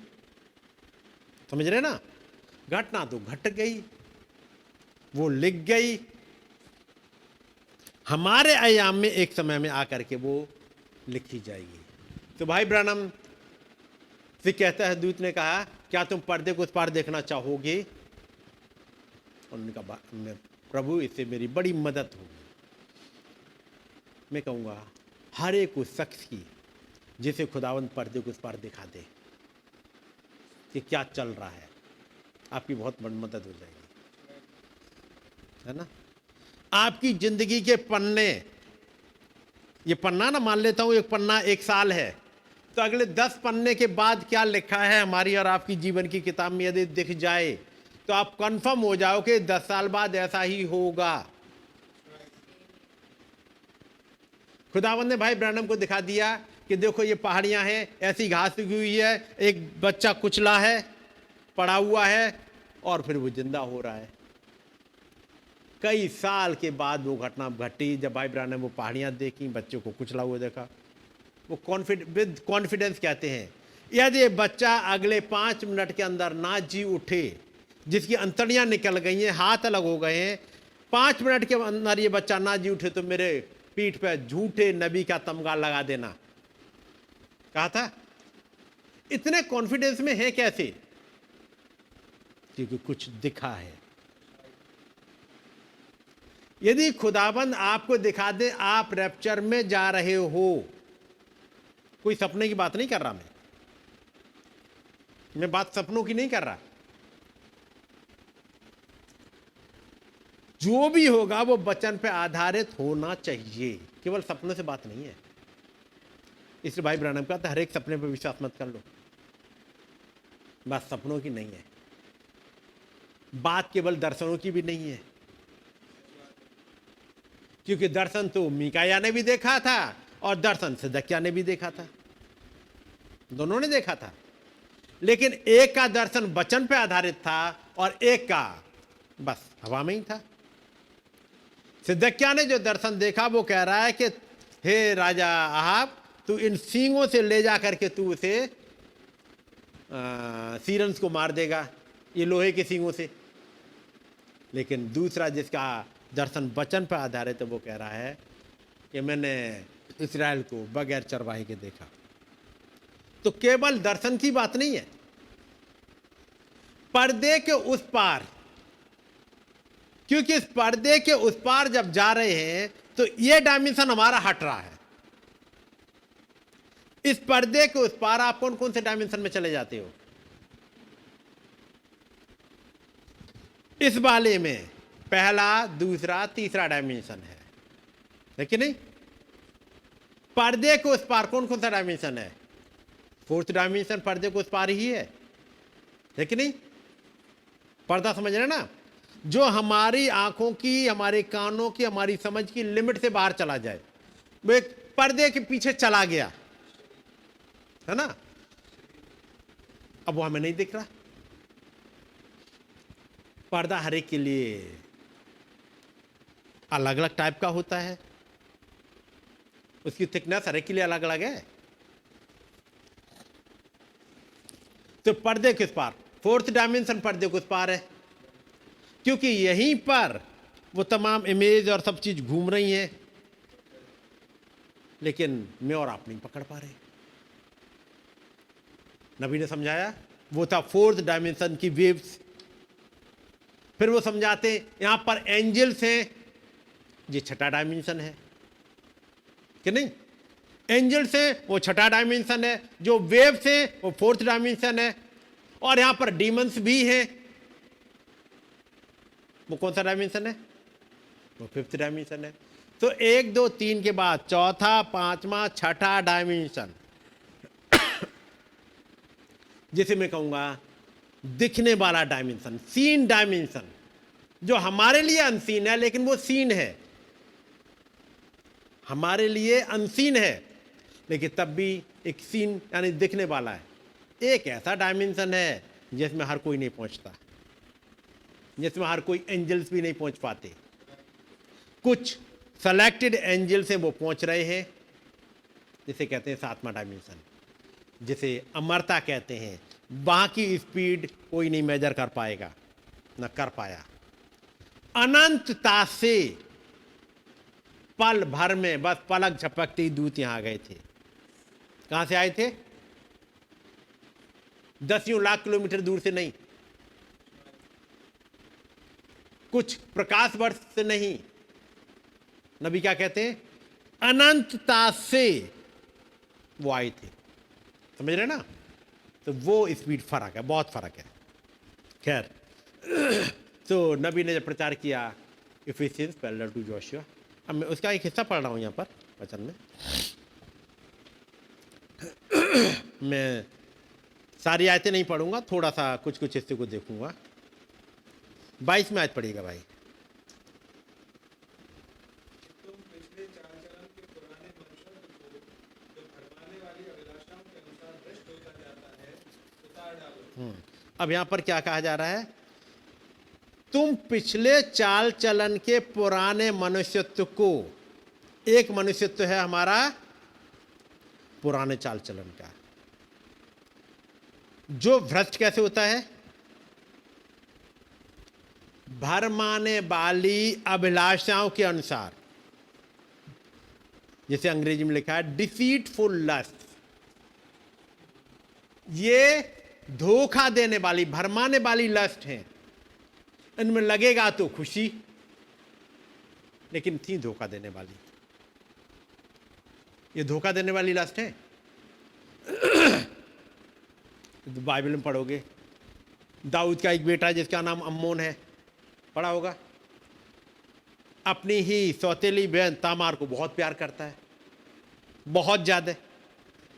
समझ रहे ना? घटना तो घट गई, वो लिख गई। हमारे आयाम में एक समय में आकर के वो लिखी जाएगी। तो भाई ब्रैनम से कहता है, दूत ने कहा क्या तुम पर्दे को उस पार देखना चाहोगे? उन्होंने कहा प्रभु इससे मेरी बड़ी मदद होगी। मैं कहूँगा हर एक उस शख्स की जिसे खुदावंद पर्दे को उस पार दिखा दे कि क्या चल रहा है, आपकी बहुत बड़ी मदद हो जाएगी, है ना? आपकी जिंदगी के पन्ने, ये पन्ना ना मान लेता हूँ एक पन्ना 1 साल है, तो अगले 10 पन्ने के बाद क्या लिखा है हमारी और आपकी जीवन की किताब में यदि दिख जाए तो आप कंफर्म हो जाओ कि 10 साल बाद ऐसा ही होगा। खुदावंद ने भाई ब्रैनम को दिखा दिया कि देखो ये पहाड़ियां हैं, ऐसी घास उगी हुई है, एक बच्चा कुचला है, पड़ा हुआ है, और फिर वो जिंदा हो रहा है। कई साल के बाद वो घटना घटी जब भाई ब्रायन ने वो पहाड़ियाँ देखी, बच्चों को कुचला हुआ देखा। वो विद कॉन्फिडेंस कहते हैं यदि बच्चा अगले 5 मिनट के अंदर ना जी उठे, जिसकी अंतड़ियाँ निकल गई हैं, हाथ अलग हो गए हैं, 5 मिनट के अंदर ये बच्चा ना जी उठे तो मेरे पीठ पे झूठे नबी का तमगा लगा देना, कहा था। इतने कॉन्फिडेंस में है कैसे? क्योंकि कुछ दिखा है। यदि खुदाबंद आपको दिखा दे आप रैप्चर में जा रहे हो, कोई सपने की बात नहीं कर रहा, मैं बात सपनों की नहीं कर रहा, जो भी होगा वो वचन पे आधारित होना चाहिए, केवल सपनों से बात नहीं है। इसलिए भाई ब्रायन कहता है हर एक सपने पे विश्वास मत कर लो, बात सपनों की नहीं है, बात केवल दर्शनों की भी नहीं है। क्योंकि दर्शन तो मीकाया ने भी देखा था और दर्शन सिदकिय्याह ने भी देखा था, दोनों ने देखा था, लेकिन एक का दर्शन वचन पे आधारित था और एक का बस हवा में ही था। सिदकिय्याह ने जो दर्शन देखा वो कह रहा है कि हे राजा अहाब, तू इन सींगों से ले जा करके तू उसे सीरन्स को मार देगा, ये लोहे के सींगों से। लेकिन दूसरा जिसका दर्शन वचन पर आधारित है वो कह रहा है कि मैंने इस्राएल को बगैर चरवाहे के देखा। तो केवल दर्शन की बात नहीं है, पर्दे के उस पार, क्योंकि इस पर्दे के उस पार जब जा रहे हैं तो ये डायमेंशन हमारा हट रहा है। इस पर्दे के उस पार आप कौन कौन से डायमेंशन में चले जाते हो? इस वाले में पहला, दूसरा, तीसरा डायमेंशन है कि नहीं? पर्दे के उस पार कौन कौन सा डायमेंशन है? 4th डायमेंशन पर्दे को उस पार ही है कि नहीं? पर्दा समझ रहे ना, जो हमारी आंखों की, हमारे कानों की, हमारी समझ की लिमिट से बाहर चला जाए, वो एक पर्दे के पीछे चला गया है ना, अब वो हमें नहीं दिख रहा। पर्दा हर एक के लिए अलग अलग टाइप का होता है, उसकी थिकनेस हर एक के लिए अलग अलग है। तो पर्दे किस पार, 4th डायमेंशन पर्दे को उस पार है, क्योंकि यहीं पर वो तमाम इमेज और सब चीज घूम रही हैं, लेकिन मैं और आप नहीं पकड़ पा रहे। नबी ने समझाया, वो था 4th डायमेंशन की वेव्स। फिर वो समझाते यहां पर एंजल्स हैं, ये 6ठा डायमेंशन है कि नहीं? एंजल्स हैं, वो 6ठा डायमेंशन है, जो वेव्स हैं वो 4th डायमेंशन है, और यहां पर डीमंस भी हैं, वो कौन सा डायमेंशन है? वो 5th डायमेंशन है। तो 1, 2, 3 के बाद 4था, 5वां, 6ठा डायमेंशन, जिसे मैं कहूंगा दिखने वाला डायमेंशन, सीन डायमेंशन, जो हमारे लिए अनसीन है लेकिन वो सीन है, हमारे लिए अनसीन है लेकिन तब भी एक सीन यानी दिखने वाला है। एक ऐसा डायमेंशन है जिसमें हर कोई नहीं पहुंचता, जिसमें हर कोई एंजल्स भी नहीं पहुंच पाते। कुछ सेलेक्टेड एंजल्स हैं, वो पहुंच रहे हैं, जिसे कहते हैं 7वां डायमेंशन, जिसे अमरता कहते हैं। वहां की स्पीड कोई नहीं मेजर कर पाएगा, न कर पाया। अनंतता से पल भर में बस पलक झपकते ही दूत यहां आ गए थे। कहां से आए थे? 10 लाख किलोमीटर दूर से नहीं, कुछ प्रकाश वर्ष से नहीं। नबी क्या कहते हैं? अनंतता से वो आए थे, समझ रहे ना? तो वो स्पीड फर्क है, बहुत फर्क है। खैर, तो नबी ने जब प्रचार किया इफिसियंस पैरेलल टू जोशुआ, अब मैं उसका एक हिस्सा पढ़ रहा हूं यहां पर वचन में। मैं सारी आयतें नहीं पढ़ूंगा, थोड़ा सा कुछ कुछ हिस्से को देखूंगा। 22 में आयत पढ़िएगा भाई। तुम पिछले चाल चलन के पुराने मनुष्य को जो भरमाने वाली अभिलाषाओं के अनुसार भ्रष्ट होता जाता है उतार डालो। अब यहां पर क्या कहा जा रहा है? तुम पिछले चाल चलन के पुराने मनुष्यत्व को, एक मनुष्यत्व है हमारा पुराने चाल चलन का, जो भ्रष्ट कैसे होता है? भरमाने वाली अभिलाषाओं के अनुसार, जैसे अंग्रेजी में लिखा है डिसीटफुल लस्ट। ये धोखा देने वाली, भरमाने वाली लस्ट है। इनमें लगेगा तो खुशी, लेकिन थी धोखा देने वाली। ये धोखा देने वाली लस्ट है। तो बाइबल में पढ़ोगे, दाऊद का एक बेटा जिसका नाम अम्मोन है, पढ़ा होगा, अपनी ही सौतेली बहन तामार को बहुत प्यार करता है, बहुत ज्यादा,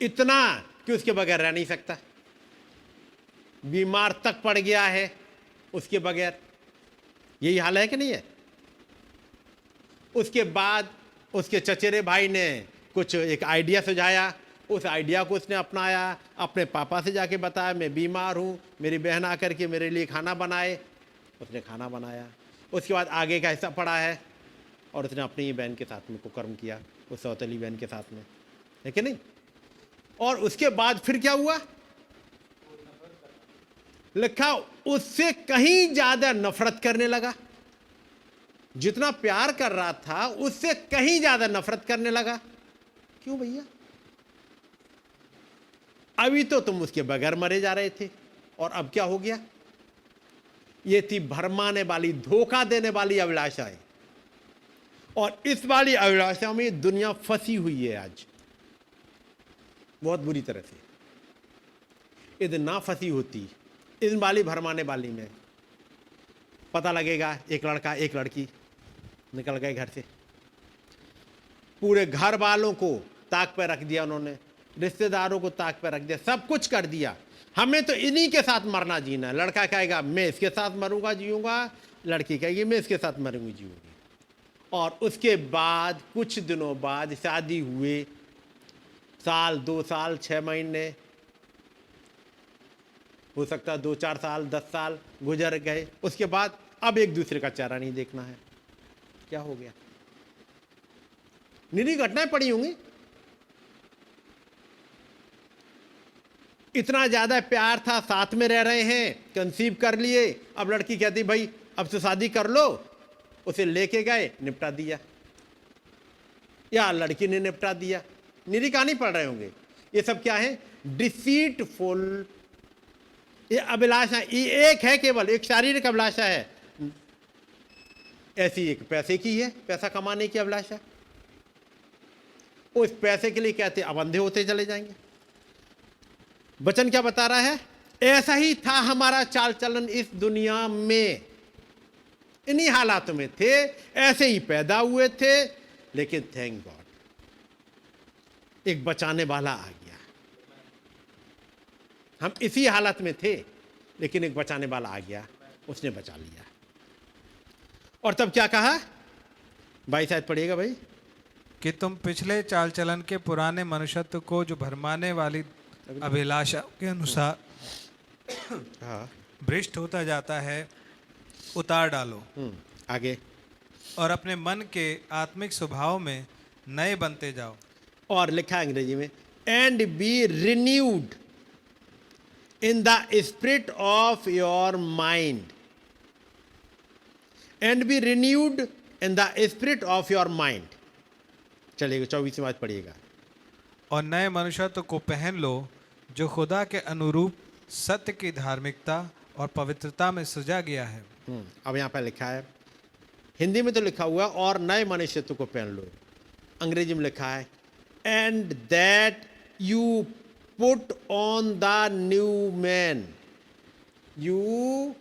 इतना कि उसके बगैर रह नहीं सकता। बीमार तक पड़ गया है उसके बगैर। यही हाल है कि नहीं है? उसके बाद उसके चचेरे भाई ने कुछ एक आइडिया सुझाया, उस आइडिया को उसने अपनाया, अपने पापा से जाके बताया मैं बीमार हूं, मेरी बहन आकर के मेरे लिए खाना बनाए। उसने खाना बनाया। उसके बाद आगे का हिस्सा पड़ा है, और उसने अपनी ही बहन के साथ में कुकर्म किया, उस सौतेली बहन के साथ में, है कि नहीं? और उसके बाद फिर क्या हुआ? लिखा उससे कहीं ज्यादा नफरत करने लगा। जितना प्यार कर रहा था उससे कहीं ज्यादा नफरत करने लगा। क्यों भैया? अभी तो तुम उसके बगैर मरे जा रहे थे, और अब क्या हो गया? ये थी भरमाने वाली, धोखा देने वाली अभिलाषाएं। और इस वाली अभिलाषा में दुनिया फंसी हुई है आज, बहुत बुरी तरह से। यदि ना फंसी होती इन वाली भरमाने वाली में, पता लगेगा एक लड़का एक लड़की निकल गए घर से, पूरे घर वालों को ताक पर रख दिया उन्होंने, रिश्तेदारों को ताक पर रख दिया, सब कुछ कर दिया। हमें तो इन्हीं के साथ मरना जीना है। लड़का कहेगा मैं इसके साथ मरूंगा जीऊंगा, लड़की कहेगी मैं इसके साथ मरूंगी जीऊंगी। और उसके बाद कुछ दिनों बाद शादी हुए, साल 2 साल 6 महीने, हो सकता है 2-4 साल 10 साल गुजर गए। उसके बाद अब एक दूसरे का चेहरा नहीं देखना है। क्या हो गया? निरी घटनाएं पड़ी होंगी। इतना ज्यादा प्यार था, साथ में रह रहे हैं, कंसीव कर लिए। अब लड़की कहती भाई अब तो शादी कर लो, उसे लेके गए, निपटा दिया, या लड़की ने निपटा दिया। निरी कहानी पढ़ रहे होंगे। ये सब क्या है? डिसीटफुल। ये अभिलाषा, ये एक है, केवल एक शारीरिक अभिलाषा है, ऐसी एक पैसे की है, पैसा कमाने की अभिलाषा। उस पैसे के लिए कहते अब अंधे होते चले जाएंगे। वचन क्या बता रहा है? ऐसा ही था हमारा चाल चलन इस दुनिया में, इन्हीं हालातों में थे, ऐसे ही पैदा हुए थे। लेकिन थैंक गॉड एक बचाने वाला आ गया। हम इसी हालत में थे, लेकिन एक बचाने वाला आ गया, उसने बचा लिया। और तब क्या कहा भाई? शायद पढ़िएगा भाई, कि तुम पिछले चाल चलन के पुराने मनुष्यत्व को जो भरमाने वाली अभिलाषा के अनुसार हाँ भ्रष्ट होता जाता है उतार डालो। आगे। और अपने मन के आत्मिक स्वभाव में नए बनते जाओ। और लिखा है अंग्रेजी में, and B renewed in the spirit of your mind. And B renewed in the spirit of your mind. चलिएगा 24वीं बात पढ़िएगा। और नए मनुष्यत्व को पहन लो, जो खुदा के अनुरूप सत्य की धार्मिकता और पवित्रता में सजा गया है। अब यहाँ पर लिखा है, हिंदी में तो लिखा हुआ और नए मनुष्यत्व को पहन लो। अंग्रेजी में लिखा है and that you put on the new man. You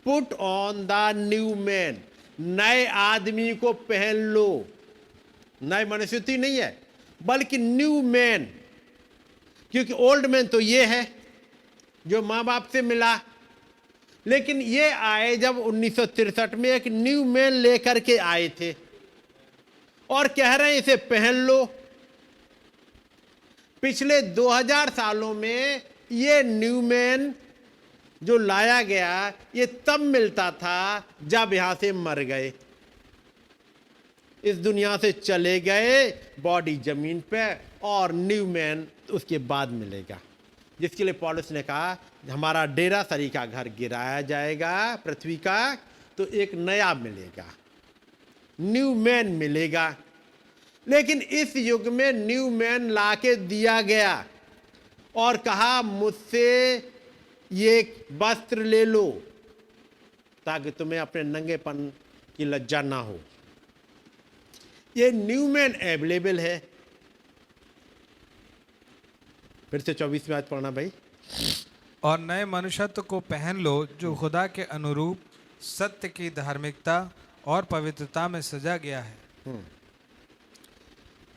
put on the new man. नए आदमी को पहन लो। नए मनुष्यत्व नहीं है, बल्कि न्यू मैन। क्योंकि ओल्ड मैन तो ये है जो माँ बाप से मिला, लेकिन ये आए जब 1963 में एक न्यू मैन लेकर के आए थे, और कह रहे हैं इसे पहन लो। पिछले 2000 सालों में ये न्यू मैन जो लाया गया ये तब मिलता था जब यहां से मर गए, इस दुनिया से चले गए, बॉडी जमीन पे, और न्यू मैन उसके बाद मिलेगा, जिसके लिए पौलुस ने कहा हमारा डेरा सरी का घर गिराया जाएगा पृथ्वी का, तो एक नया मिलेगा, न्यू मैन मिलेगा। लेकिन इस युग में न्यू मैन लाके दिया गया और कहा मुझसे ये वस्त्र ले लो ताकि तुम्हें अपने नंगेपन की लज्जा ना हो। ये न्यू मैन अवेलेबल है। फिर से 24वीं आयत पढ़ना भाई। और नए मनुष्यत्व को पहन लो जो खुदा के अनुरूप सत्य की धार्मिकता और पवित्रता में सजा गया है।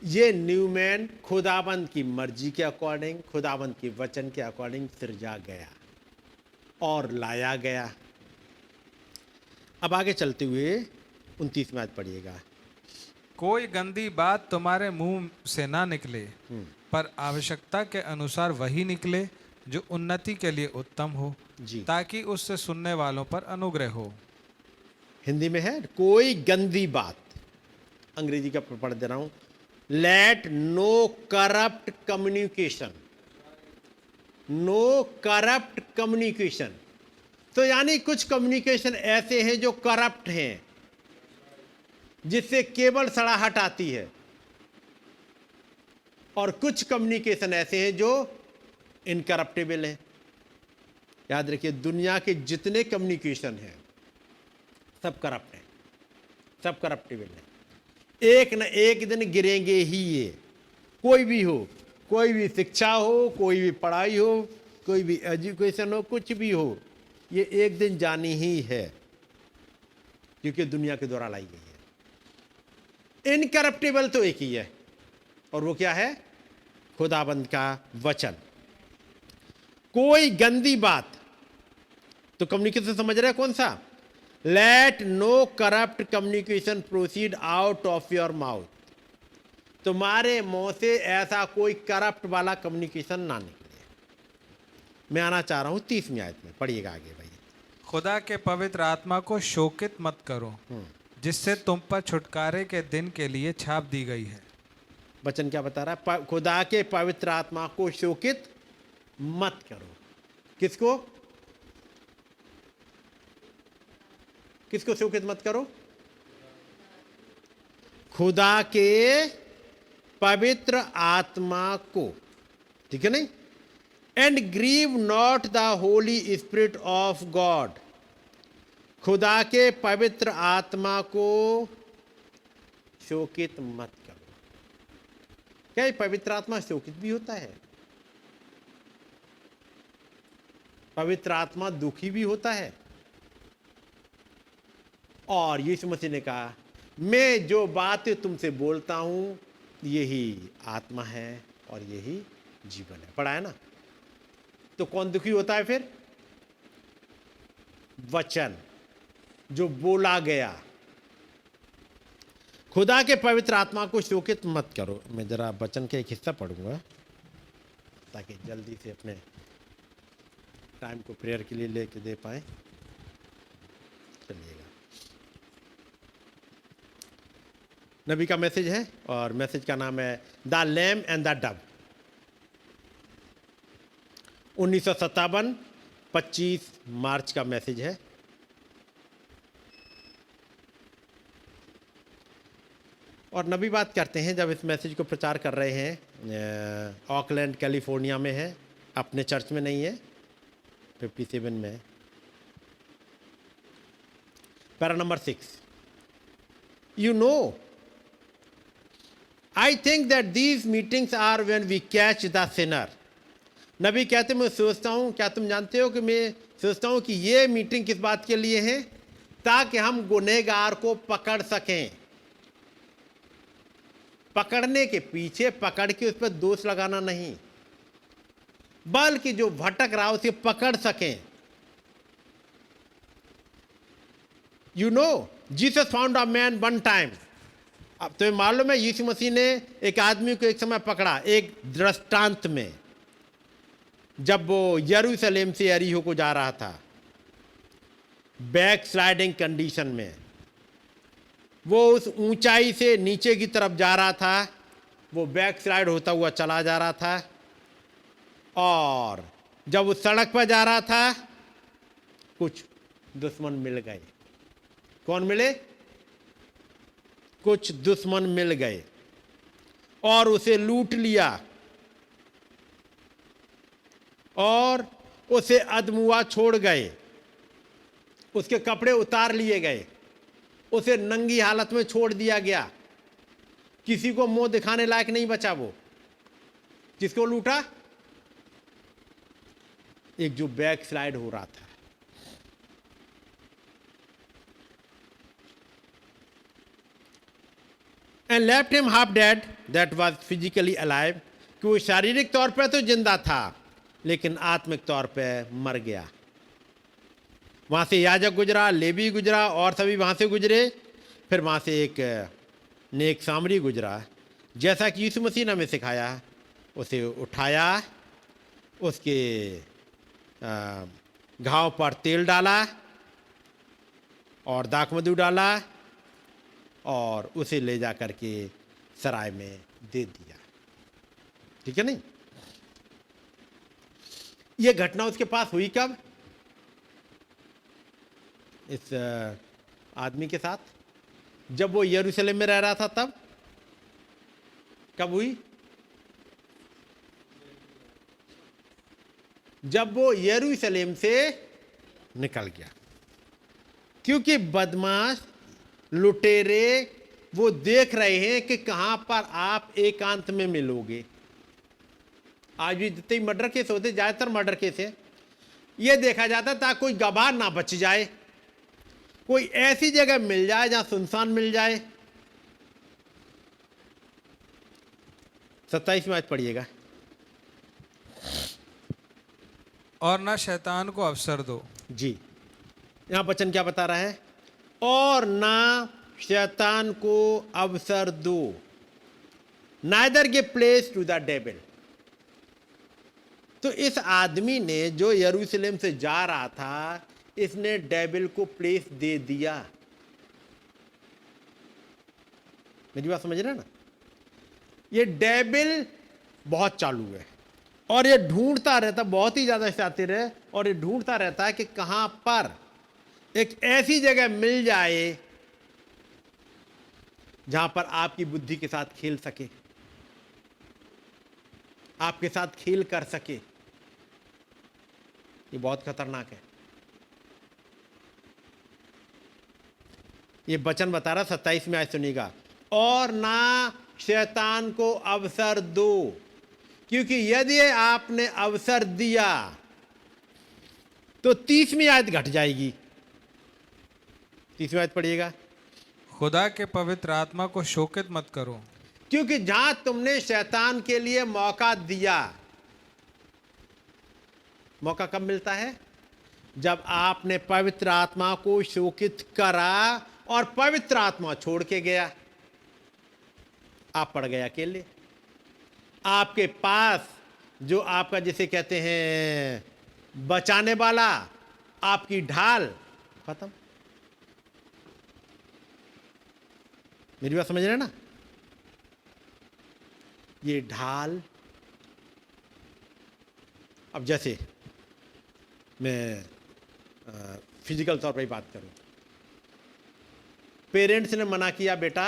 ये न्यू मैन खुदाबंद की मर्जी के अकॉर्डिंग, खुदाबंद के वचन के अकॉर्डिंग सिरजा गया और लाया गया। अब आगे चलते हुए 29वीं आयत पढ़िएगा। कोई गंदी बात तुम्हारे मुंह से ना निकले, पर आवश्यकता के अनुसार वही निकले जो उन्नति के लिए उत्तम हो, ताकि उससे सुनने वालों पर अनुग्रह हो। हिंदी में है कोई गंदी बात, अंग्रेजी का पढ़ दे रहा हूं। Let no corrupt communication, no corrupt communication. तो यानी कुछ कम्युनिकेशन ऐसे हैं जो करप्ट हैं, जिससे केवल सड़ाहट आती है, और कुछ कम्युनिकेशन ऐसे हैं जो इनकरप्टेबल हैं। याद रखिए दुनिया के जितने कम्युनिकेशन हैं सब करप्ट हैं, सब करप्टेबल हैं, एक न एक दिन गिरेंगे ही ये। कोई भी हो, कोई भी शिक्षा हो, कोई भी पढ़ाई हो, कोई भी एजुकेशन हो, कुछ भी हो, ये एक दिन जानी ही है, क्योंकि दुनिया के द्वारा लाई गई है। इनकरप्टेबल तो एक ही है, और वो क्या है? खुदाबंद का वचन। कोई गंदी बात, तो कम्युनिकेशन समझ रहे हैं कौन सा? Let no corrupt communication proceed out of your mouth. तुम्हारे मुंह से ऐसा कोई करप्ट वाला कम्युनिकेशन ना निकले। मैं आना चाह रहा हूं 30वीं आयत में, पढ़िएगा आगे भाई। खुदा के पवित्र आत्मा को शोकित मत करो, जिससे तुम पर छुटकारे के दिन के लिए छाप दी गई है। वचन क्या बता रहा है? खुदा के पवित्र आत्मा को शोकित मत करो। किसको? किसको शोकित मत करो? खुदा के पवित्र आत्मा को, ठीक है नहीं? And grieve not the Holy Spirit of God. खुदा के पवित्र आत्मा को शोकित मत करो। क्या ये पवित्र आत्मा शोकित भी होता है? पवित्र आत्मा दुखी भी होता है। और यीशु मसीह ने कहा मैं जो बातें तुमसे बोलता हूं यही आत्मा है और यही जीवन है। पढ़ा है ना? तो कौन दुखी होता है फिर? वचन जो बोला गया। खुदा के पवित्र आत्मा को शोकित मत करो। मैं जरा वचन का एक हिस्सा पढ़ूंगा ताकि जल्दी से अपने टाइम को प्रेयर के लिए लेके दे पाए। चलिएगा, नबी का मैसेज है और मैसेज का नाम है the lamb and the dove. 1957 25 March का मैसेज है। और नबी बात करते हैं जब इस मैसेज को प्रचार कर रहे हैं, ऑकलैंड कैलिफोर्निया में है, अपने चर्च में नहीं है, 57 में है। Para number 6, you know I think that these meetings are when we catch the sinner. नबी कहते मैं सोचता हूँ, क्या तुम जानते हो कि मैं सोचता हूँ कि ये मीटिंग किस बात के लिए है? ताकि हम गुनहगार को पकड़ सकें। पकड़ने के पीछे पकड़ के उस पर दोष लगाना नहीं, बल्कि जो भटक रहा उसे पकड़ सकें। You know Jesus found a man one time. अब तुम्हें मालूम है यीशु मसीह ने एक आदमी को एक समय पकड़ा, एक दृष्टांत में। जब वो यरूशलेम से यरीहो को जा रहा था, बैक स्लाइडिंग कंडीशन में, वो उस ऊंचाई से नीचे की तरफ जा रहा था, वो बैक स्लाइड होता हुआ चला जा रहा था। और जब उस सड़क पर जा रहा था, कुछ दुश्मन मिल गए। कौन मिले? कुछ दुश्मन मिल गए और उसे लूट लिया और उसे अधमुआ छोड़ गए। उसके कपड़े उतार लिए गए, उसे नंगी हालत में छोड़ दिया गया, किसी को मुंह दिखाने लायक नहीं बचा वो। किसको लूटा? एक जो बैक स्लाइड हो रहा था। And left him half dead that was physically alive, कि वो शारीरिक तौर पर तो जिंदा था लेकिन आत्मिक तौर पे मर गया। वहां से याजक गुजरा, लेवी गुजरा और सभी वहां से गुजरे। फिर वहां से एक नेक सामरी गुजरा। जैसा कि यीशु मसीह ने हमें सिखाया, उसे उठाया, उसके घाव पर तेल डाला और दाखमधु डाला और उसे ले जा करके सराय में दे दिया। ठीक है नहीं? यह घटना उसके पास हुई कब? इस आदमी के साथ जब वो यरूशलेम में रह रहा था तब। कब हुई? जब वो यरूशलेम से निकल गया। क्योंकि बदमाश, लुटेरे वो देख रहे हैं कि कहां पर आप एकांत में मिलोगे। आज भी जितने मर्डर केस होते, ज्यादातर मर्डर केस है, ये देखा जाता ताकि कोई गवाह ना बच जाए, कोई ऐसी जगह मिल जाए जहां सुनसान मिल जाए। 27 में आज पढ़िएगा। और ना शैतान को अवसर दो। जी, यहां वचन क्या बता रहा है? और ना शैतान को अवसर दो। Neither give place to the devil. तो इस आदमी ने जो यरूशलेम से जा रहा था, इसने डेविल को प्लेस दे दिया। मेरी बात समझ रहे हैं ना? ये डेविल बहुत चालू है और ये ढूंढता रहता, बहुत ही ज्यादा शातिर है, और ये ढूंढता रहता है कि कहां पर एक ऐसी जगह मिल जाए जहां पर आपकी बुद्धि के साथ खेल सके, आपके साथ खेल कर सके। ये बहुत खतरनाक है। ये वचन बता रहा 27 में, आज सुनिएगा। और ना शैतान को अवसर दो, क्योंकि यदि आपने अवसर दिया तो 30वीं आयत घट जाएगी। 30वीं आयत पढ़िएगा। खुदा के पवित्र आत्मा को शोकित मत करो। क्योंकि जहां तुमने शैतान के लिए मौका दिया, मौका कब मिलता है? जब आपने पवित्र आत्मा को शोकित करा और पवित्र आत्मा छोड़ के गया। आप पड़ गए अकेले। आपके पास जो आपका, जिसे कहते हैं बचाने वाला, आपकी ढाल, खत्म। मेरी बात समझ रहे हैं ना? ये ढाल, अब जैसे मैं फिजिकल तौर पर ही बात करूं, पेरेंट्स ने मना किया, बेटा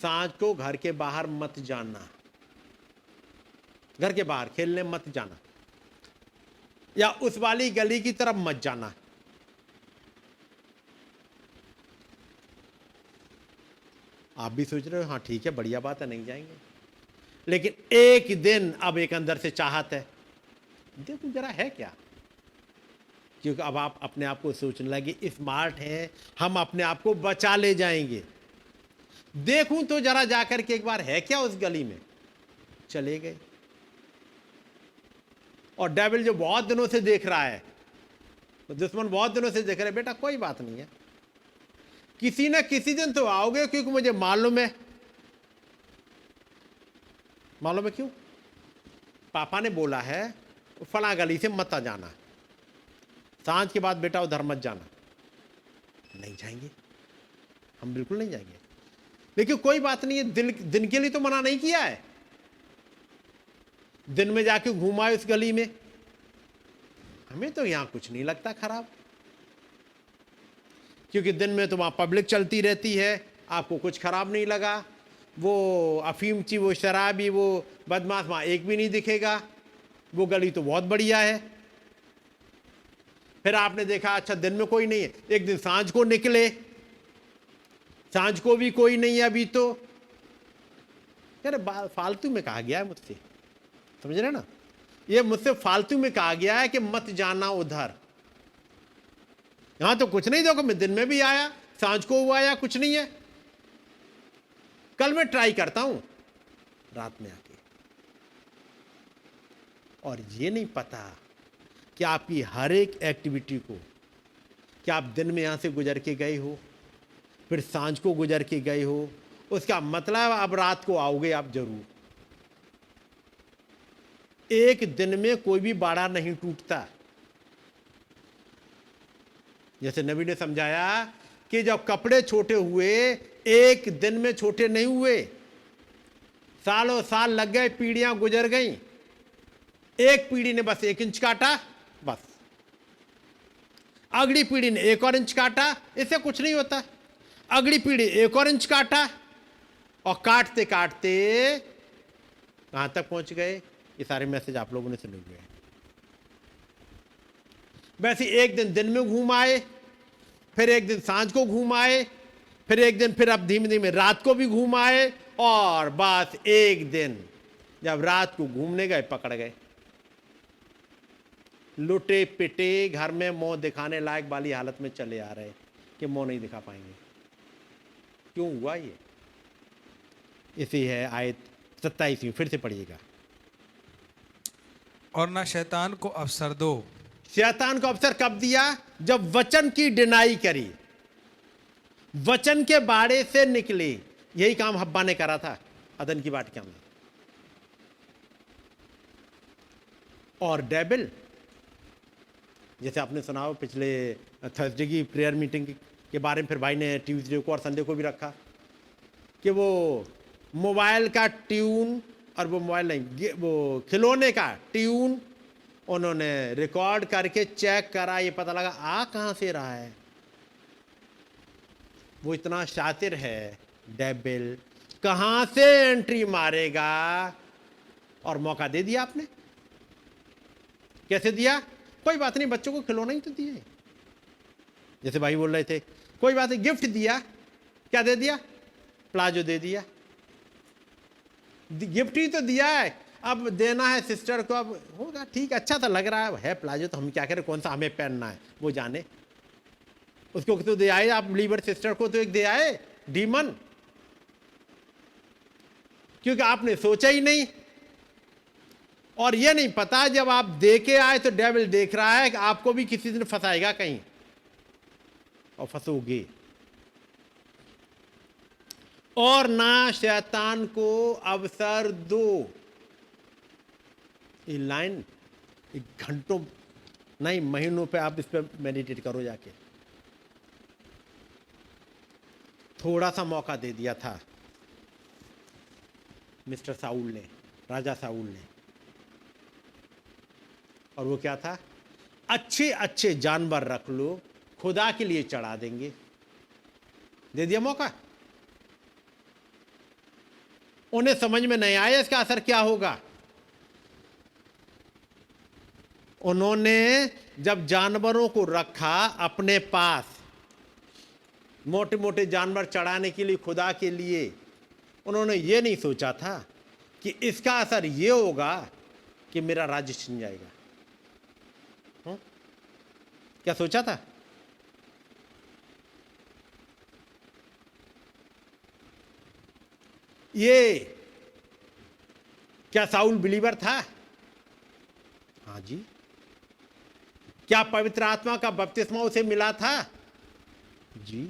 सांझ को घर के बाहर मत जाना, घर के बाहर खेलने मत जाना, या उस वाली गली की तरफ मत जाना। आप भी सोच रहे हो हाँ ठीक है, बढ़िया बात है, नहीं जाएंगे। लेकिन एक दिन अब एक अंदर से चाहत है, देखो जरा है क्या, क्योंकि अब आप अपने आप को सोचने लगे स्मार्ट हैं, हम अपने आप को बचा ले जाएंगे। देखूं तो जरा जाकर के एक बार है क्या उस गली में। चले गए, और डेविल जो बहुत दिनों से देख रहा है, दुश्मन बहुत दिनों से देख रहे, बेटा कोई बात नहीं है, किसी न किसी दिन तो आओगे, क्योंकि मुझे मालूम है। मालूम है क्यों? पापा ने बोला है फला गली से मत आ जाना, सांझ के बाद बेटा उधर मत जाना। नहीं जाएंगे, हम बिल्कुल नहीं जाएंगे। लेकिन कोई बात नहीं है, दिन के लिए तो मना नहीं किया है। दिन में जाके घुमाए उस गली में, हमें तो यहां कुछ नहीं लगता खराब, क्योंकि दिन में तो वहां पब्लिक चलती रहती है, आपको कुछ खराब नहीं लगा। वो अफीमची, वो शराबी, वो बदमाश वहां एक भी नहीं दिखेगा। वो गली तो बहुत बढ़िया है। फिर आपने देखा अच्छा दिन में कोई नहीं है, एक दिन सांझ को निकले, सांझ को भी कोई नहीं है अभी तो। यार फालतू में कहा गया है मुझसे, समझ रहे ना, ये मुझसे फालतू में कहा गया है कि मत जाना उधर। यहां तो कुछ नहीं, देखो मैं दिन में भी आया, सांझ को हुआ आया, कुछ नहीं है। कल मैं ट्राई करता हूं रात में आके। और ये नहीं पता कि आपकी हर एक एक्टिविटी को, कि आप दिन में यहां से गुजर के गए हो, फिर सांझ को गुजर के गए हो, उसका मतलब अब रात को आओगे आप जरूर। एक दिन में कोई भी बाड़ा नहीं टूटता। जैसे नबी ने समझाया कि जब कपड़े छोटे हुए, एक दिन में छोटे नहीं हुए, सालों साल लग गए, पीढ़ियां गुजर गईं। एक पीढ़ी ने बस 1 इंच काटा, बस अगली पीढ़ी ने 1 और इंच काटा, इससे कुछ नहीं होता। अगली पीढ़ी 1 और इंच काटा, और काटते काटते कहां तक पहुंच गए, ये सारे मैसेज आप लोगों ने सुने हुए हैं। वैसे एक दिन में घूम आए, फिर एक दिन सांझ को घूम आए, फिर एक दिन, फिर अब धीमे धीमे रात को भी घूम आए, और बस एक दिन जब रात को घूमने गए पकड़ गए। लुटे पिटे घर में मुंह दिखाने लायक वाली हालत में चले आ रहे कि मुंह नहीं दिखा पाएंगे। क्यों हुआ ये? इसी है आयत 27वीं, फिर से पढ़िएगा। और ना शैतान को अवसर दो। शैतान को अवसर कब दिया? जब वचन की डिनाई करी, वचन के बाड़े से निकले। यही काम हब्बा ने करा था अदन की वाटिका में। और डेविल, जैसे आपने सुना हो पिछले थर्सडे की प्रेयर मीटिंग के बारे में, फिर भाई ने ट्यूसडे को और संडे को भी रखा कि वो मोबाइल का ट्यून, और वो मोबाइल नहीं, वो खिलौने का ट्यून उन्होंने रिकॉर्ड करके चेक करा, ये पता लगा आ कहां से रहा है। वो इतना शातिर है डेविल, कहां से एंट्री मारेगा, और मौका दे दिया आपने। कैसे दिया? कोई बात नहीं, बच्चों को खिलौना ही तो दिया है। जैसे भाई बोल रहे थे, कोई बात नहीं, गिफ्ट दिया, क्या दे दिया? प्लाजो दे दिया। गिफ्ट ही तो दिया है, अब देना है सिस्टर को, अब होगा ठीक, अच्छा तो लग रहा है प्लाजो, तो हम क्या करें, कौन सा हमें पहनना है वो जाने। उसको तो दे आए आप, लीवर सिस्टर को तो एक दे आए डीमन, क्योंकि आपने सोचा ही नहीं। और ये नहीं पता जब आप दे के आए तो डेविल देख रहा है कि आपको भी किसी दिन फंसाएगा कहीं, और फंसोगे। और ना शैतान को अवसर दो। ये लाइन घंटों नहीं, महीनों पे आप इस पे मेडिटेट करो जाके। थोड़ा सा मौका दे दिया था मिस्टर साउल ने, राजा साउल ने, और वो क्या था? अच्छे अच्छे जानवर रख लो, खुदा के लिए चढ़ा देंगे। दे दिया मौका। उन्हें समझ में नहीं आया इसका असर क्या होगा। उन्होंने जब जानवरों को रखा अपने पास, मोटे मोटे जानवर चढ़ाने के लिए, खुदा के लिए, उन्होंने ये नहीं सोचा था कि इसका असर ये होगा कि मेरा राज्य छिन जाएगा। क्या सोचा था? ये क्या साउल बिलीवर था? हाँ जी। क्या पवित्र आत्मा का बपतिस्मा उसे मिला था? जी।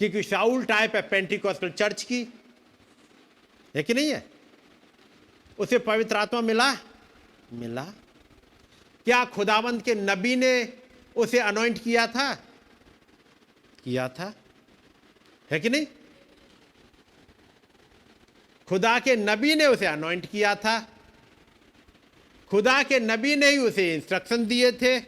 क्योंकि शाउल टाइप है पेंटिकॉस्टल चर्च की, है कि नहीं है? उसे पवित्र आत्मा मिला? मिला। क्या खुदावंद के नबी ने उसे अनॉइंट किया था? किया था, है कि नहीं? खुदा के नबी ने उसे अनॉइंट किया था। खुदा के नबी ने ही उसे इंस्ट्रक्शन दिए थे।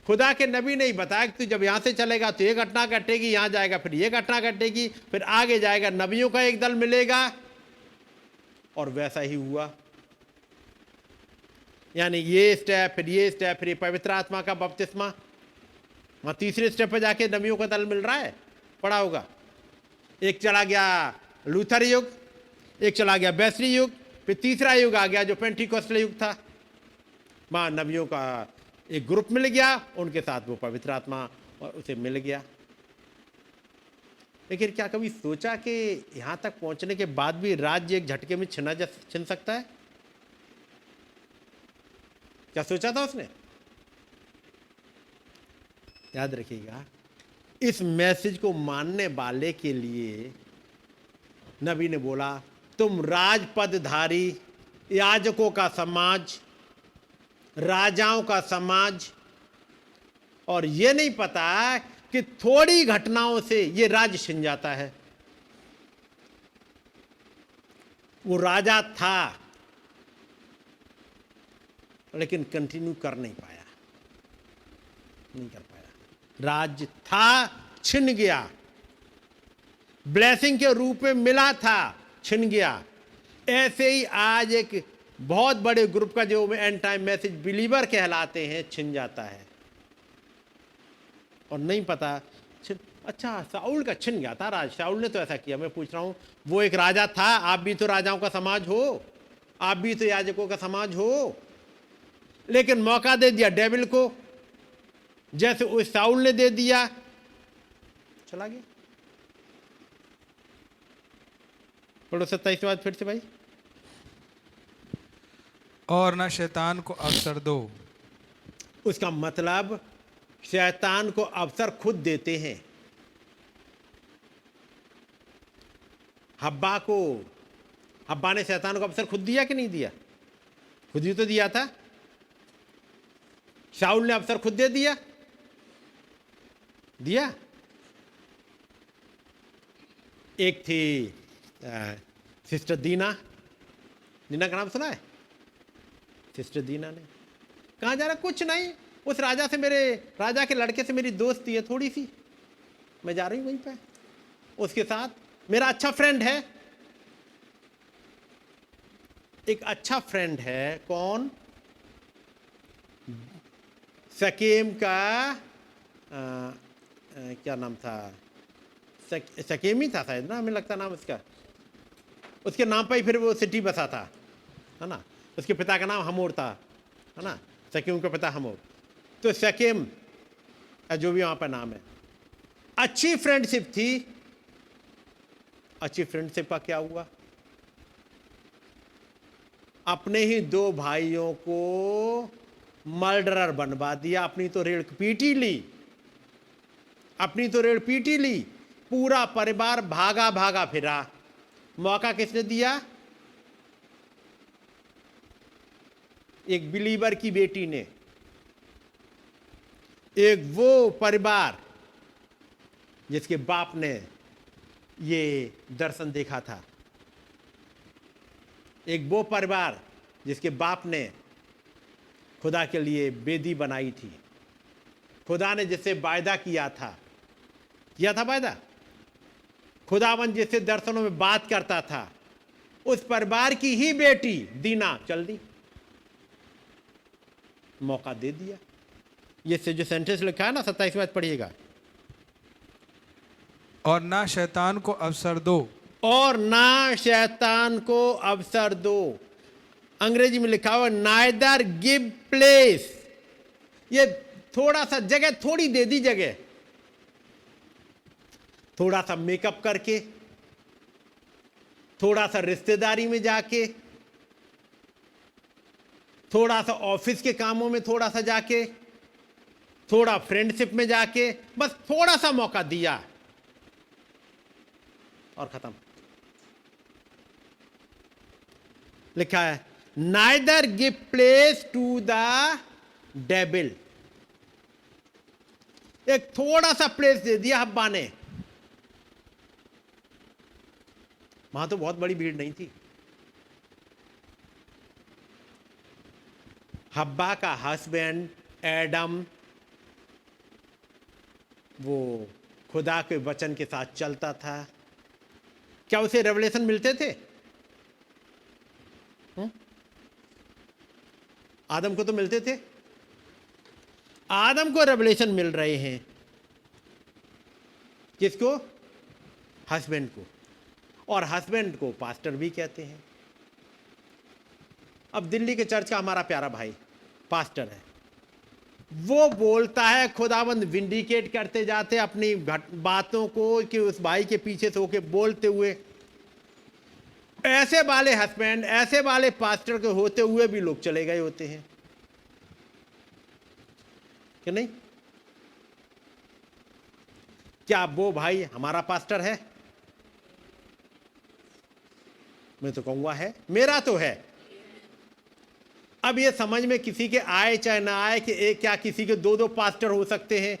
खुदा के नबी ने ही बताया कि तू जब यहां से चलेगा तो ये घटना घटेगी, यहां जाएगा फिर ये घटना घटेगी, फिर आगे जाएगा नबियों का एक दल मिलेगा। और वैसा ही हुआ। यानी ये स्टेप, फिर ये स्टेप, फिर ये पवित्र आत्मा का बपतिस्मा। वहां तीसरे स्टेप पे जाके नबियों का दल मिल रहा है, पड़ा होगा। एक चला गया लूथर युग, एक चला गया वेस्ली युग, फिर तीसरा युग आ गया जो पेंटिकोस्टल युग था। वहां नबियों का एक ग्रुप मिल गया, उनके साथ वो पवित्र आत्मा और उसे मिल गया। लेकिन क्या कभी सोचा कि यहां तक पहुंचने के बाद भी राज्य एक झटके में छिन सकता है? क्या सोचा था उसने? याद रखिएगा, इस मैसेज को मानने वाले के लिए नबी ने बोला, तुम राजपदधारी, याजकों का समाज, राजाओं का समाज, और ये नहीं पता कि थोड़ी घटनाओं से ये राज्य छिन जाता है। वो राजा था लेकिन कंटिन्यू कर नहीं पाया, नहीं कर पाया। राज्य था, छिन गया। ब्लेसिंग के रूप में मिला था, छिन गया। ऐसे ही आज एक बहुत बड़े ग्रुप का जो एंड टाइम मैसेज बिलीवर कहलाते हैं, छिन जाता है और नहीं पता। अच्छा, साउल का छिन गया था राज, साउल ने तो ऐसा किया। मैं पूछ रहा हूं, वो एक राजा था, आप भी तो राजाओं का समाज हो, आप भी तो याजकों का समाज हो, लेकिन मौका दे दिया डेविल को, जैसे उस साउल ने दे दिया, चला गया। पढ़ो 27 बात फिर से भाई। और ना शैतान को अवसर दो। उसका मतलब शैतान को अवसर खुद देते हैं। हब्बा ने शैतान को अवसर खुद दिया कि नहीं दिया? खुद ही तो दिया था। शाऊल ने अवसर खुद दे दिया, दिया। एक थी सिस्टर दीना का नाम सुना है? सिस्टर दीना ने कहा जा रहा, कुछ नहीं, उस राजा के लड़के से मेरी दोस्ती है थोड़ी सी, मैं जा रही हूं वहीं पे, उसके साथ मेरा अच्छा फ्रेंड है। एक अच्छा फ्रेंड है, कौन? सकेम का क्या नाम था? सकेम ही था शायद ना, हमें लगता नाम उसका। उसके नाम पर ही फिर वो सिटी बसा था, है ना। उसके पिता का नाम हमोर था, है ना। सकेम का पिता हमोर, तो सकेम जो भी वहां पर नाम है। अच्छी फ्रेंडशिप थी। अच्छी फ्रेंडशिप का क्या हुआ? अपने ही दो भाइयों को मर्डरर बनवा दिया। अपनी तो रेड़ पीटी ली, पूरा परिवार भागा फिरा। मौका किसने दिया? एक बिलीवर की बेटी ने। एक वो परिवार जिसके बाप ने ये दर्शन देखा था। एक वो परिवार जिसके बाप ने खुदा के लिए वेदी बनाई थी। खुदा ने जिससे वायदा किया था वायदा। खुदावन जिससे दर्शनों में बात करता था, उस परिवार की ही बेटी दीना चल दी, मौका दे दिया। ये से जो सेंटेंस लिखा है ना, 27 बात पढ़िएगा। और ना शैतान को अवसर दो। और ना शैतान को अवसर दो। अंग्रेजी में लिखा हुआ नाइदर गिव प्लेस। ये थोड़ा सा जगह, थोड़ी दे दी जगह, थोड़ा सा मेकअप करके, थोड़ा सा रिश्तेदारी में जाके, थोड़ा सा ऑफिस के कामों में थोड़ा सा जाके, थोड़ा फ्रेंडशिप में जाके, बस थोड़ा सा मौका दिया और खत्म। लिखा है neither give place to the devil. एक थोड़ा सा प्लेस दे दिया हब्बा ने। वहां तो बहुत बड़ी भीड़ नहीं थी। हब्बा का हस्बैंड एडम वो खुदा के वचन के साथ चलता था। क्या उसे रेवलेशन मिलते थे? आदम को तो मिलते थे। आदम को रेवलेशन मिल रहे हैं। किसको? हस्बैंड को। और हस्बैंड को पास्टर भी कहते हैं। अब दिल्ली के चर्च का हमारा प्यारा भाई पास्टर है, वो बोलता है, खुदाबंद विंडिकेट करते जाते अपनी बातों को कि उस भाई के पीछे से होके बोलते हुए, ऐसे वाले हस्बैंड, ऐसे वाले पास्टर के होते हुए भी लोग चले गए होते हैं कि नहीं? क्या वो भाई हमारा पास्टर है? मैं तो कहूंगा है, मेरा तो है। अब ये समझ में किसी के आए चाहे ना आए कि एक क्या किसी के दो दो पास्टर हो सकते हैं,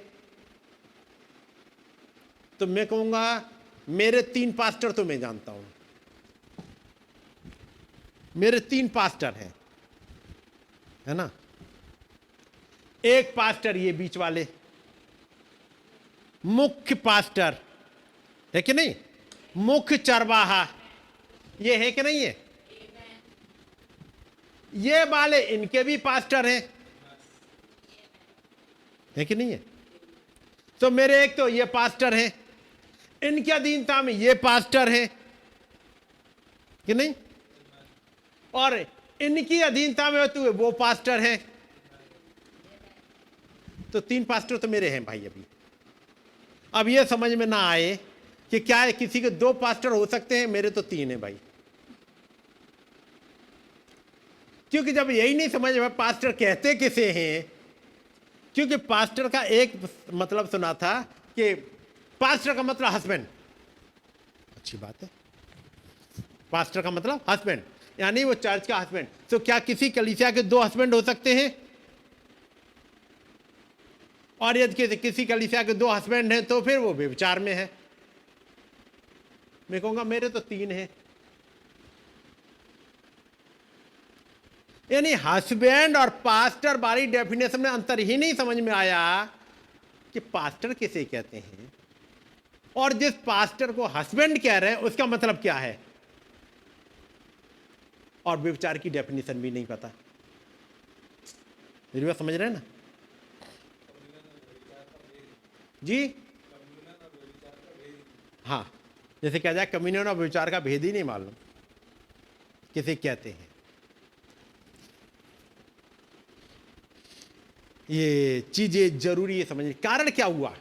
तो मैं कहूंगा मेरे 3 पास्टर तो मैं जानता हूं। मेरे 3 पास्टर हैं, है ना? एक पास्टर ये बीच वाले मुख्य पास्टर है कि नहीं? मुख्य चरवाहा ये है कि नहीं है? ये वाले इनके भी पास्टर हैं, है कि नहीं है? तो मेरे एक तो ये पास्टर हैं, इनके अधीनता में ये पास्टर हैं कि नहीं, और इनकी अधीनता में होते हुए वो पास्टर हैं। तो 3 पास्टर तो मेरे हैं भाई। अब ये समझ में ना आए कि क्या है किसी के 2 पास्टर हो सकते हैं, मेरे तो 3 हैं भाई। क्योंकि जब यही नहीं समझ में पास्टर कहते किसे हैं, क्योंकि पास्टर का एक मतलब सुना था कि पास्टर का मतलब हस्बैंड। अच्छी बात है, पास्टर का मतलब हस्बैंड, यानी वो चर्च का हस्बैंड। तो क्या किसी कलीसिया के 2 हस्बैंड हो सकते हैं? और यदि किसी कलीसिया के 2 हस्बैंड हैं तो फिर वो व्यभिचार में है। मैं कहूंगा मेरे तो 3 हैं। यानी हस्बैंड और पास्टर वाली डेफिनेशन में अंतर ही नहीं समझ में आया कि पास्टर किसे कहते हैं, और जिस पास्टर को हस्बैंड कह रहे हैं उसका मतलब क्या है, और व्यभिचार की डेफिनेशन भी नहीं पता। मेरी बात समझ रहे हैं ना जी? हाँ, जैसे कहा जाए कम्युनियन और व्यभिचार का भेद ही नहीं मालूम किसे कहते हैं। ये चीजें जरूरी है समझने। कारण क्या हुआ?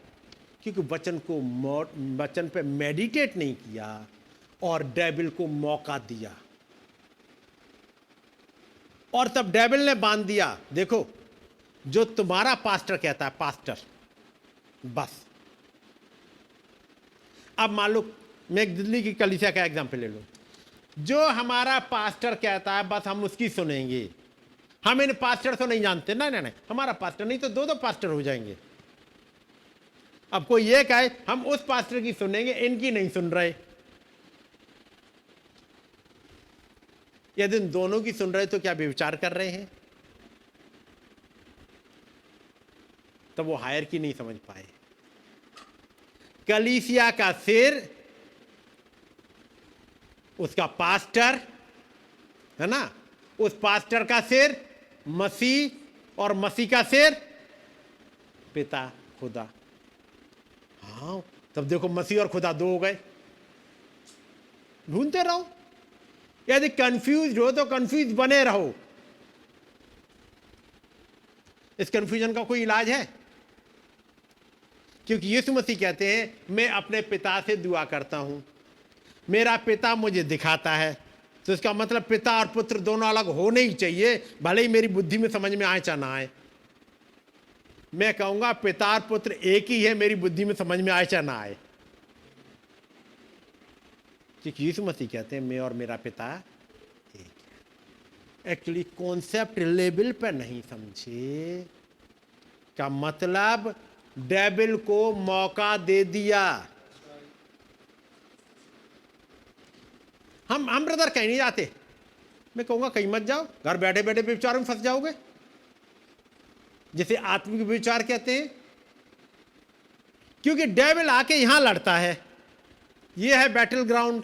क्योंकि वचन पे मेडिटेट नहीं किया और डेविल को मौका दिया, और तब डेविल ने बांध दिया। देखो, जो तुम्हारा पास्टर कहता है पास्टर, बस। अब मान लो मैं एक दिल्ली की कलीसिया का एग्जाम्पल ले लो, जो हमारा पास्टर कहता है बस हम उसकी सुनेंगे। हम इन पास्टर तो नहीं जानते, नहीं, हमारा पास्टर नहीं तो 2 पास्टर हो जाएंगे। अब कोई ये कहे हम उस पास्टर की सुनेंगे, इनकी नहीं सुन रहे, यदि इन दोनों की सुन रहे तो क्या व्यभिचार कर रहे हैं? तब वो हायर की नहीं समझ पाए। कलीसिया का सिर उसका पास्टर है ना, उस पास्टर का सिर मसीह, और मसीह का सिर पिता खुदा। हाँ, तब देखो मसीह और खुदा 2 हो गए। ढूंढते रहो, यदि कंफ्यूज हो तो कंफ्यूज बने रहो। इस कंफ्यूजन का कोई इलाज है? क्योंकि यीशु मसीह कहते हैं मैं अपने पिता से दुआ करता हूं, मेरा पिता मुझे दिखाता है। तो इसका मतलब पिता और पुत्र दोनों अलग होने ही चाहिए, भले ही मेरी बुद्धि में समझ में आए चाहे ना आए। मैं कहूंगा पिता और पुत्र एक ही है, मेरी बुद्धि में समझ में आए चाहे ना आए। क्योंकि यीशु मसीह कहते हैं मैं और मेरा पिता एक है। एक्चुअली कॉन्सेप्ट लेवल पर नहीं समझे। का मतलब डेविल को मौका दे दिया। हम ब्रदर कहीं नहीं जाते। मैं कहूंगा कहीं मत जाओ, घर बैठे बैठे विचार में फंस जाओगे, जिसे आत्मिक विचार कहते हैं। क्योंकि डेविल आके यहां लड़ता है, यह है बैटल ग्राउंड।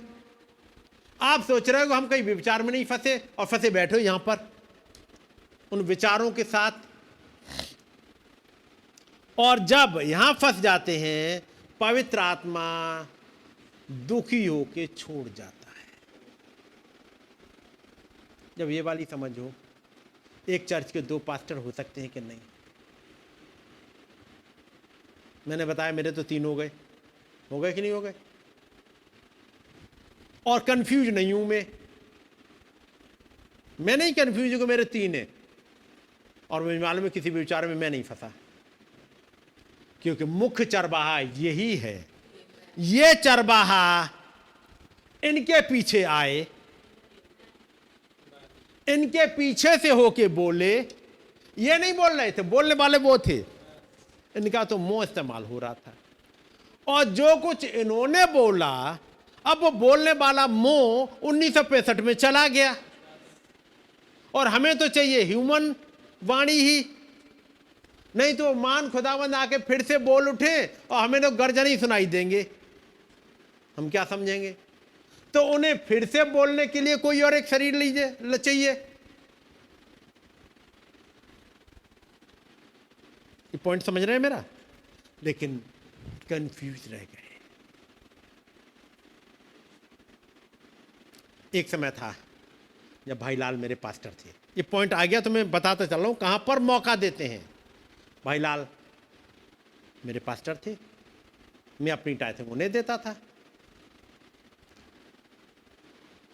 आप सोच रहे हो हम कहीं विचार में नहीं फंसे, और फंसे बैठे हो यहां पर उन विचारों के साथ। और जब यहां फंस जाते हैं, पवित्र आत्मा दुखी होके छोड़ जाता है। जब ये वाली समझ हो, एक चर्च के 2 पास्टर हो सकते हैं कि नहीं? मैंने बताया मेरे तो 3 हो गए कि नहीं हो गए? और कंफ्यूज नहीं हूं मैं नहीं कंफ्यूज हूं कि मेरे 3 है, और मुझे मालूम है किसी भी विचार में मैं नहीं फंसा, क्योंकि मुख्य चरवाहा यही है। ये चरवाहा इनके पीछे आए, इनके पीछे से होके बोले। ये नहीं बोल रहे थे, बोलने वाले वो थे, इनका तो मुंह इस्तेमाल हो रहा था। और जो कुछ इन्होंने बोला, अब वो बोलने वाला मुंह 1965 में चला गया। और हमें तो चाहिए ह्यूमन वाणी ही, नहीं तो मान खुदावंद आके फिर से बोल उठे और हमें तो गर्जन ही सुनाई देंगे, हम क्या समझेंगे? तो उन्हें फिर से बोलने के लिए कोई और एक शरीर लीजिए चाहिए। ये पॉइंट समझ रहे हैं मेरा? लेकिन कंफ्यूज रह गए। एक समय था जब भाई लाल मेरे पास्टर थे। ये पॉइंट आ गया तो मैं बताता चल रहा हूं कहां पर मौका देते हैं। भाई लाल मेरे पास्टर थे, मैं अपनी टाइथिंग उन्हें देता था।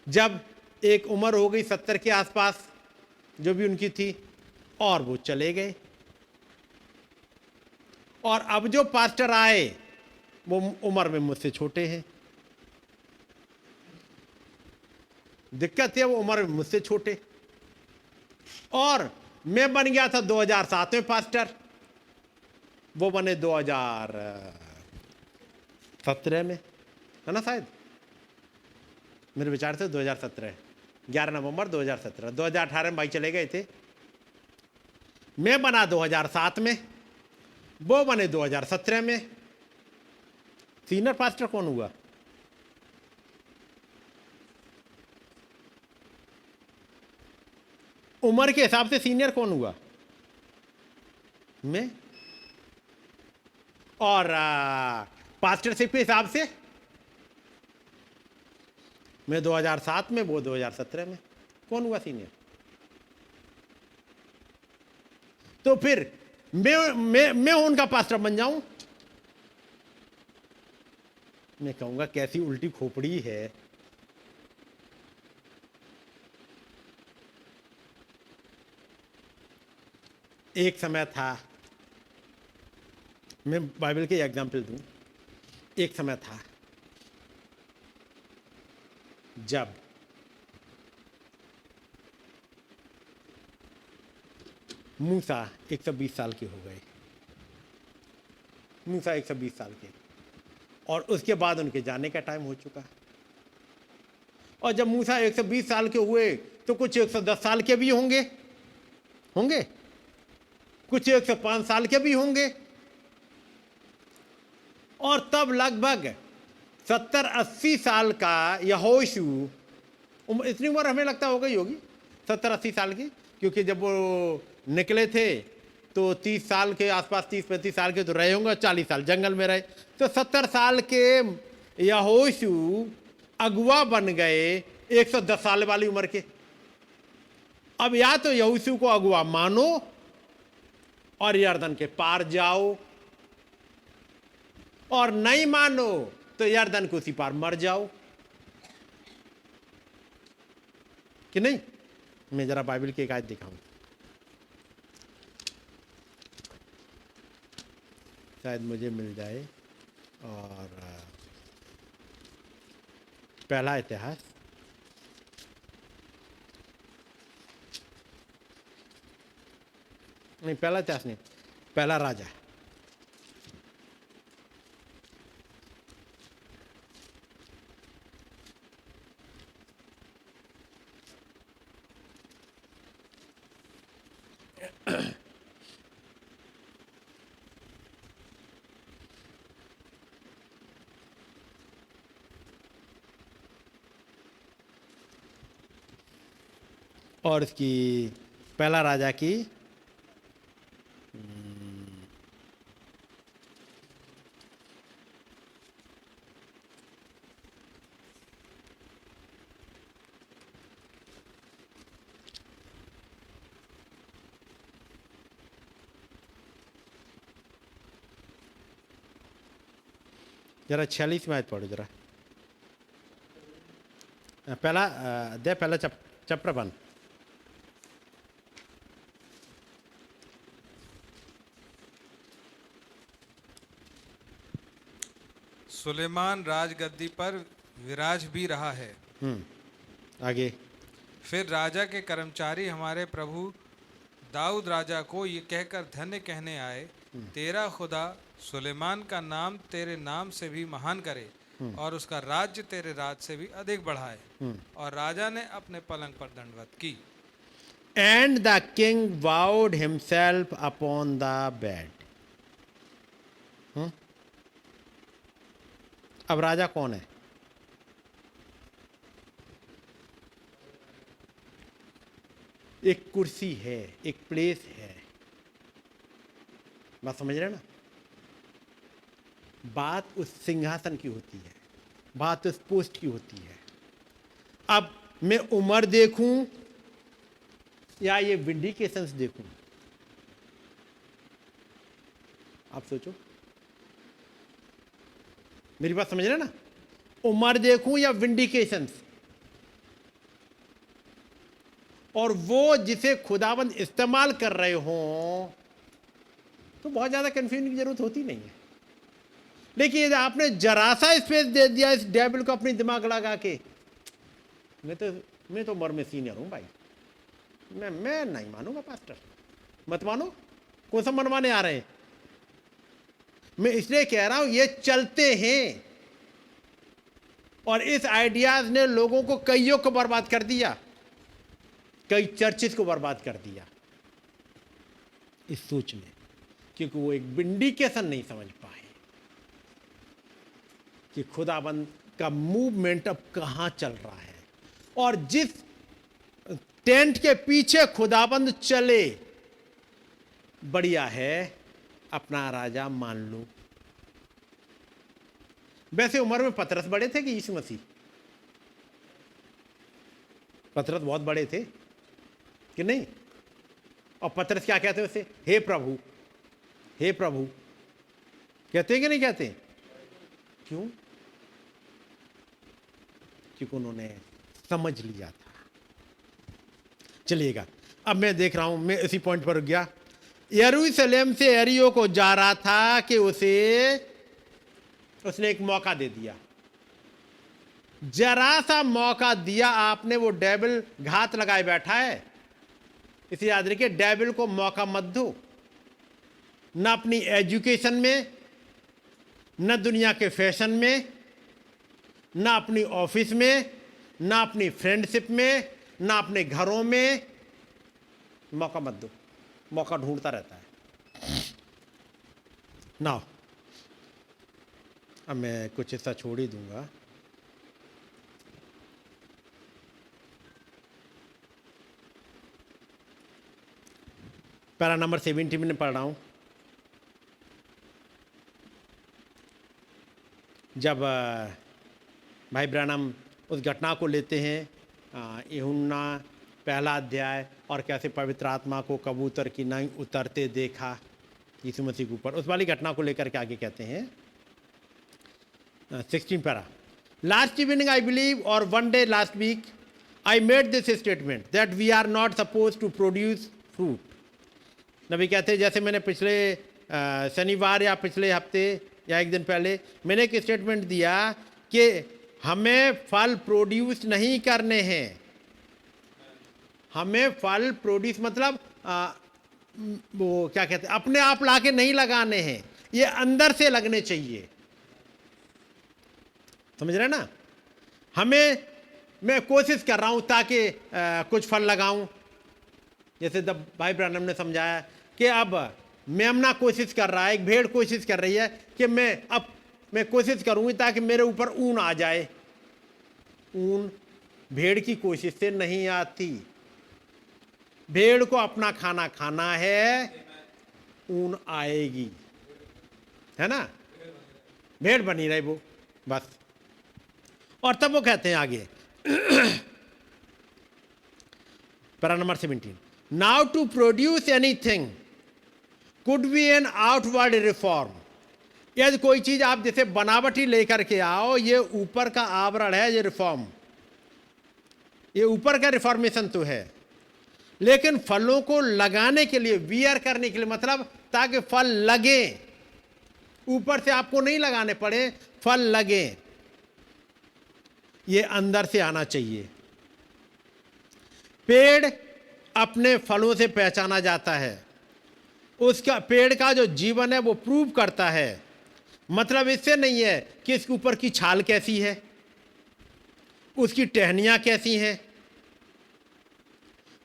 जब एक उम्र हो गई 70 के आसपास, जो भी उनकी थी, और वो चले गए। और अब जो पास्टर आए वो उम्र में मुझसे छोटे हैं। दिक्कत है वो उम्र में मुझसे छोटे। और मैं बन गया था 2007 में पास्टर, वो बने 2017 में, है ना? शायद मेरे विचार से 2017, 11 नवंबर 2017। 2018 में भाई चले गए थे। मैं बना 2007 में, वो बने 2017 में। सीनियर पास्टर कौन हुआ? उम्र के हिसाब से सीनियर कौन हुआ? मैं। और पास्टरशिप के हिसाब से मैं 2007 में, वो 2017 में। कौन हुआ सीनियर? तो फिर मैं उनका पास्टर बन जाऊं? मैं कहूंगा कैसी उल्टी खोपड़ी है। एक समय था, मैं बाइबल के एग्जाम्पल दूं। एक समय था जब मूसा 120 साल के हो गए। मूसा 120 साल के, और उसके बाद उनके जाने का टाइम हो चुका। और जब मूसा 120 साल के हुए तो कुछ 110 साल के भी होंगे, कुछ 105 साल के भी होंगे। और तब लगभग 70-80 साल का यहोशू, इतनी उम्र हमें लगता हो गई होगी 70-80 साल की, क्योंकि जब वो निकले थे तो 30 साल के आसपास, 30-35 साल के तो रहे होंगे, 40 साल जंगल में रहे। तो 70 साल के यहोशू अगुआ बन गए 110 साल वाली उम्र के। अब या तो यहोशू को अगुआ मानो और यरदन के पार जाओ, और नहीं मानो तो यरदन को उसी पार मर जाओ, कि नहीं? मैं जरा बाइबल की एक आयत दिखाऊं, शायद मुझे मिल जाए। और पहला इतिहास नहीं, पहला इतिहास नहीं, पहला राजा। और इसकी पहला राजा की जरा 46 में आज पढ़ो जरा, पहला दे, पहला चैप्टर 1। सुलेमान राजगद्दी पर विराज भी रहा है। आगे। फिर राजा के कर्मचारी हमारे प्रभु दाऊद राजा को ये कहकर धन्य कहने आए, तेरा खुदा सुलेमान का नाम तेरे नाम से भी महान करे और उसका राज्य तेरे राज से भी अधिक बढ़ाए। और राजा ने अपने पलंग पर दंडवत की। And the king vowed himself upon the bed. अब राजा कौन है? एक कुर्सी है, एक प्लेस है। बात समझ रहे हैं ना? बात उस सिंहासन की होती है, बात उस पोस्ट की होती है। अब मैं उम्र देखूं या ये विंडिकेशंस देखूं? आप सोचो, मेरी बात समझ रहे हैं ना? उम्र देखूं या विंडिकेशंस? और वो जिसे खुदाबंद इस्तेमाल कर रहे हों तो बहुत ज्यादा कंफ्यूजन की जरूरत होती नहीं है। लेकिन यदि आपने जरा सा स्पेस दे दिया इस डेविल को अपनी दिमाग लगा के, मैं तो उम्र में सीनियर हूं भाई, मैं नहीं मानूंगा पास्टर। मत मानो, कौन सा मनवाने आ रहे हैं? मैं इसलिए कह रहा हूं ये चलते हैं, और इस आइडियाज ने लोगों को, कईयों को बर्बाद कर दिया, कई चर्चेस को बर्बाद कर दिया इस सोच में, क्योंकि वो एक विंडिकेशन नहीं समझ पाए कि खुदाबंद का मूवमेंट अब कहां चल रहा है। और जिस टेंट के पीछे खुदाबंद चले, बढ़िया है, अपना राजा मान लो। वैसे उम्र में पतरस बड़े थे कि यीशु मसीह? पतरस बहुत बड़े थे कि नहीं? और पतरस क्या कहते हैं उसे? हे प्रभु, हे प्रभु कहते हैं कि नहीं कहते? क्यों? क्योंकि उन्होंने समझ लिया था। चलिएगा, अब मैं देख रहा हूं, मैं इसी पॉइंट पर रुक गया। यरूशलेम से एरियो को जा रहा था कि उसने एक मौका दे दिया, जरा सा मौका दिया आपने, वो डेविल घात लगाए बैठा है। इसे याद रखिए, डेविल को मौका मत दो, न अपनी एजुकेशन में, न दुनिया के फैशन में, न अपनी ऑफिस में, न अपनी फ्रेंडशिप में, न अपने घरों में। मौका मत दो, मौका ढूंढता रहता है ना। अब मैं कुछ हिस्सा छोड़ ही दूंगा। पैरा नंबर 70 में पढ़ रहा हूं। जब भाई ब्रानम उस घटना को लेते हैं, यूहन्ना पहला अध्याय, और कैसे पवित्र आत्मा को कबूतर की नाई उतरते देखा यीशु मसीह के ऊपर, उस वाली घटना को लेकर के आगे कहते हैं 16 para. Last evening I believe, और one day last week I made this statement that we are not suppose to produce fruit. नबी कहते हैं, जैसे मैंने पिछले शनिवार या पिछले हफ्ते या एक दिन पहले मैंने एक स्टेटमेंट दिया कि हमें फल प्रोड्यूस नहीं करने हैं। हमें फल प्रोड्यूस मतलब वो क्या कहते हैं, अपने आप लाके नहीं लगाने हैं, ये अंदर से लगने चाहिए। समझ रहे ना? मैं कोशिश कर रहा हूं ताकि कुछ फल लगाऊं, जैसे जब भाई ब्रानम ने समझाया कि अब मेमना कोशिश कर रहा है, एक भेड़ कोशिश कर रही है कि मैं कोशिश करूंगी ताकि मेरे ऊपर ऊन आ जाए। ऊन भेड़ की कोशिश से नहीं आती, भेड़ को अपना खाना खाना है, ऊन आएगी, है ना? भेड़ बनी रहे वो बस। और तब वो कहते हैं आगे para number 17, now to produce anything could be an outward reform. यदि कोई चीज आप जैसे बनावटी लेकर के आओ, ये ऊपर का आवरण है, ये रिफॉर्म, ये ऊपर का रिफॉर्मेशन तो है, लेकिन फलों को लगाने के लिए, वियर करने के लिए, मतलब ताकि फल लगे, ऊपर से आपको नहीं लगाने पड़े, फल लगे, ये अंदर से आना चाहिए। पेड़ अपने फलों से पहचाना जाता है, उसका पेड़ का जो जीवन है वो प्रूव करता है। मतलब इससे नहीं है कि इसके ऊपर की छाल कैसी है, उसकी टहनियां कैसी हैं,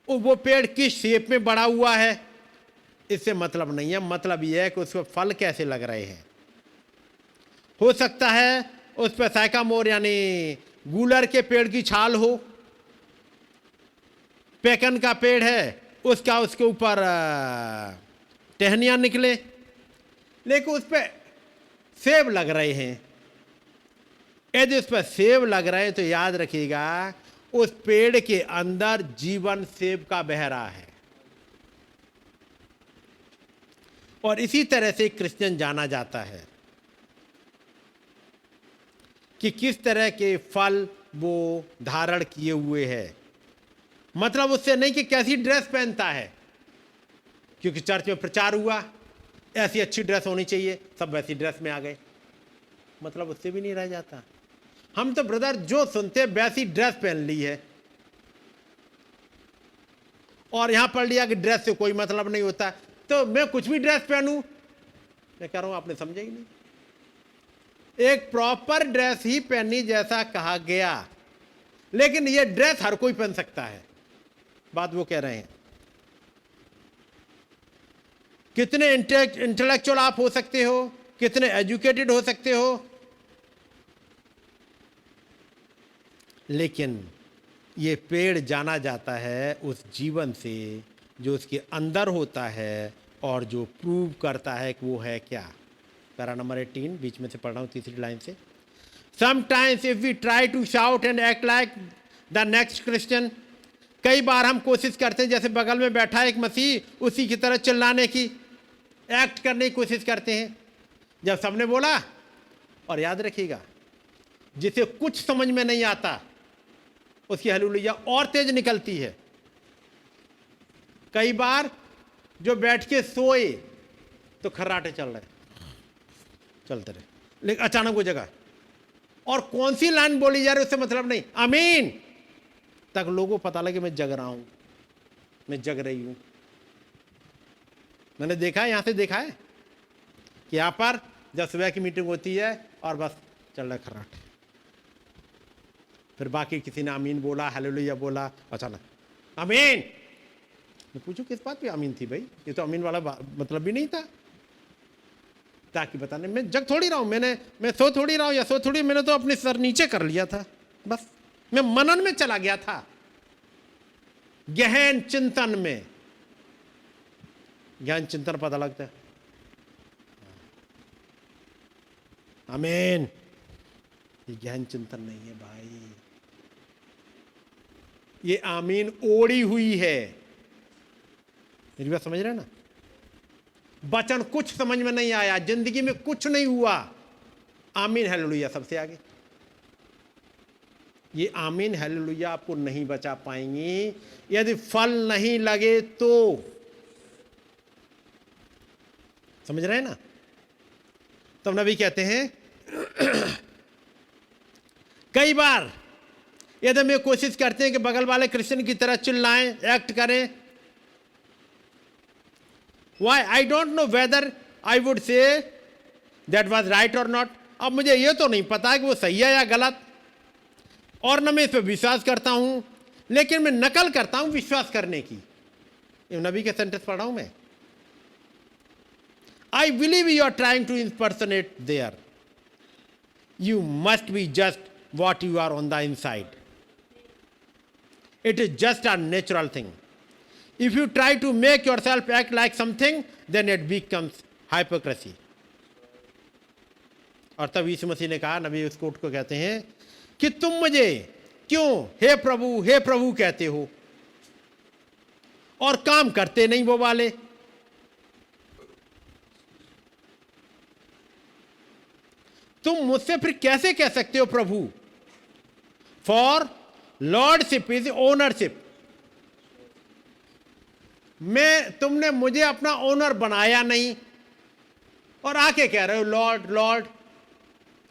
वो पेड़ किस शेप में बड़ा हुआ है, इससे मतलब नहीं है। मतलब यह है कि उस पर फल कैसे लग रहे हैं। हो सकता है उस पर साइकामोर यानी गूलर के पेड़ की छाल हो, पेकन का पेड़ है, उसके ऊपर टहनियां निकले, लेकिन उस पर सेब लग रहे हैं। यदि उस पर सेब लग रहे हैं तो याद रखिएगा उस पेड़ के अंदर जीवन सेब का बह रहा है। और इसी तरह से क्रिश्चियन जाना जाता है कि किस तरह के फल वो धारण किए हुए है। मतलब उससे नहीं कि कैसी ड्रेस पहनता है, क्योंकि चर्च में प्रचार हुआ ऐसी अच्छी ड्रेस होनी चाहिए, सब वैसी ड्रेस में आ गए, मतलब उससे भी नहीं रह जाता। हम तो ब्रदर जो सुनते वैसी ड्रेस पहन ली है, और यहां पढ़ लिया कि ड्रेस से कोई मतलब नहीं होता, तो मैं कुछ भी ड्रेस पहनूं। मैं कह रहा हूं आपने समझे ही नहीं, एक प्रॉपर ड्रेस ही पहननी जैसा कहा गया, लेकिन यह ड्रेस हर कोई पहन सकता है। बात वो कह रहे हैं कितने इंटेलेक्चुअल आप हो सकते हो, कितने एजुकेटेड हो सकते हो, लेकिन ये पेड़ जाना जाता है उस जीवन से जो उसके अंदर होता है और जो प्रूव करता है कि वो है क्या। पैरा नंबर 18 बीच में से पढ़ रहा हूं, तीसरी लाइन से। Sometimes if we try to shout and act like the next Christian, कई बार हम कोशिश करते हैं जैसे बगल में बैठा एक मसीह, उसी की तरह चिल्लाने की, एक्ट करने की कोशिश करते हैं जब सबने बोला। और याद रखिएगा जिसे कुछ समझ में नहीं आता उसकी हालेलुया और तेज निकलती है। कई बार जो बैठ के सोए तो खर्राटे चलते रहे, लेकिन अचानक वो जगह, और कौन सी लाइन बोली जा रही उससे मतलब नहीं, आमीन तक लोगों को पता लगे मैं जग रहा हूं, मैं जग रही हूं। मैंने देखा है, यहां से देखा है कि यहां पर जब सुबह की मीटिंग होती है और बस चल रहा है खर्राटे, फिर बाकी किसी ने आमीन बोला, हालेलुया बोला, अचानक आमीन। मैं पूछूं किस बात पे आमीन थी भाई, ये तो आमीन वाला मतलब भी नहीं था। ताकि बताने मैं जग थोड़ी रहा हूं, मैं सो थोड़ी रहा हूं या सो थोड़ी, मैंने तो अपने सर नीचे कर लिया था, बस मैं मनन में चला गया था, गहन चिंतन में। ज्ञान चिंतन पता लगता है, आमीन। ये ज्ञान चिंतन नहीं है भाई, ये आमीन ओढ़ी हुई है। मेरी बात समझ रहे हैं ना? वचन कुछ समझ में नहीं आया, जिंदगी में कुछ नहीं हुआ, आमीन हालेलुया सबसे आगे। ये आमीन हालेलुया आपको नहीं बचा पाएंगी यदि फल नहीं लगे तो। समझ रहे हैं ना? तब नबी कहते हैं कई बार यदि हम कोशिश करते हैं कि बगल वाले क्रिश्चियन की तरह चिल्लाएं, एक्ट करें, why I don't know whether I would say that was right और नॉट। अब मुझे ये तो नहीं पता कि वो सही है या गलत, और न मैं इस पर विश्वास करता हूं, लेकिन मैं नकल करता हूं विश्वास करने की। नबी के सेंटेंस पढ़ रहा हूं मैं। I believe you are trying to impersonate there, you must be just what you are on the inside. It is just a natural thing. If you try to make yourself act like something, then it becomes hypocrisy. और तब यीशु मसीह ने कहा, नबी उस coat को कहते हैं कि तुम मुझे क्यों हे प्रभु कहते हो और काम करते नहीं वो वाले। तुम मुझसे फिर कैसे कह सकते हो प्रभु? For lordship is ownership. तुमने मुझे अपना ओनर बनाया नहीं और आके कह रहे हो लॉर्ड लॉर्ड।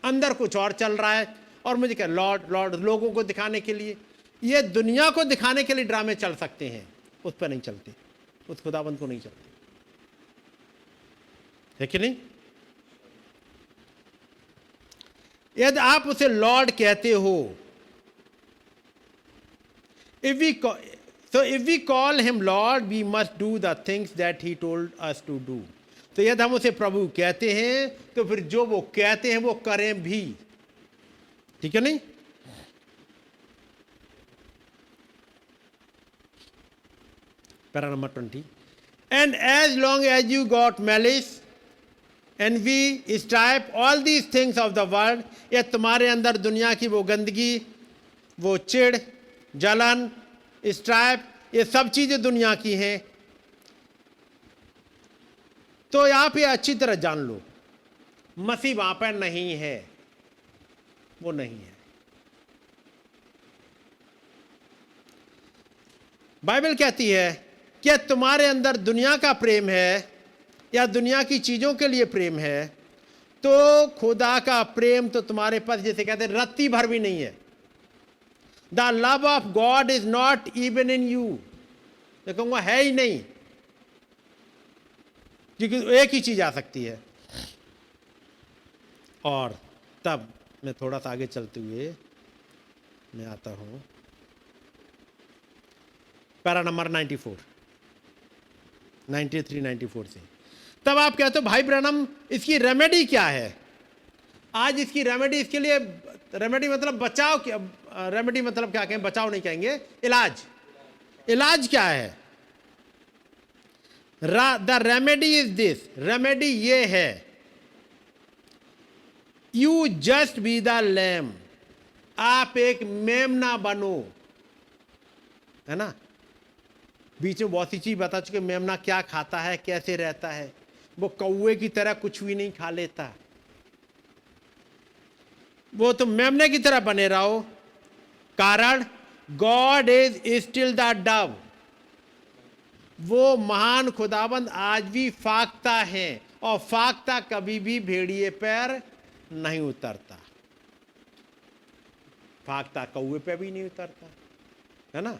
अंदर कुछ और चल रहा है और मुझे कह लॉर्ड लॉर्ड। लोगों को दिखाने के लिए, ये दुनिया को दिखाने के लिए ड्रामे चल सकते हैं, उस पर नहीं चलते, उस खुदाबंद को नहीं चलते, है कि नहीं? यदि आप उसे लॉर्ड कहते हो, if we call him Lord, we must do the things that he told us to do. तो यदि हम उसे प्रभु कहते हैं तो फिर जो वो कहते हैं वो करें भी, ठीक है नहीं? Para number 20, and as long as you got malice, envy, strife, all these things of the world, ये तुम्हारे अंदर दुनिया की वो गंदगी, वो चिढ़, जलन, स्ट्राइप, ये सब चीजें दुनिया की हैं, तो आप ये अच्छी तरह जान लो मसीह वहां पर नहीं है, वो नहीं है। बाइबल कहती है कि तुम्हारे अंदर दुनिया का प्रेम है या दुनिया की चीजों के लिए प्रेम है, तो खुदा का प्रेम तो तुम्हारे पास, जैसे कहते हैं, रत्ती भर भी नहीं है। The love of God is not even in you. मैं कहूंगा है ही नहीं, क्योंकि एक ही चीज आ सकती है। और तब मैं थोड़ा सा आगे चलते हुए मैं आता हूं पैरा नंबर 94, 93, 94 से। तब आप कहते हो भाई ब्रैनम इसकी रेमेडी क्या है? आज इसकी रेमेडी, इसके लिए रेमेडी मतलब बचाव, क्या रेमेडी मतलब क्या कहें, बचाव नहीं कहेंगे, इलाज। इलाज क्या है? The remedy is this, remedy ये है, you just be the lamb, आप एक मेमना बनो, है ना? बीच में बहुत सी चीज बता चुके, मेमना क्या खाता है, कैसे रहता है, वो कौवे की तरह कुछ भी नहीं खा लेता, वो तो मेमने की तरह बने रहो। कारण God is still the Dove, वो महान खुदाबंद आज भी फाकता है, और फाकता कभी भी भेड़िए पैर नहीं उतरता, फाकता कौवे पे भी नहीं उतरता, है ना?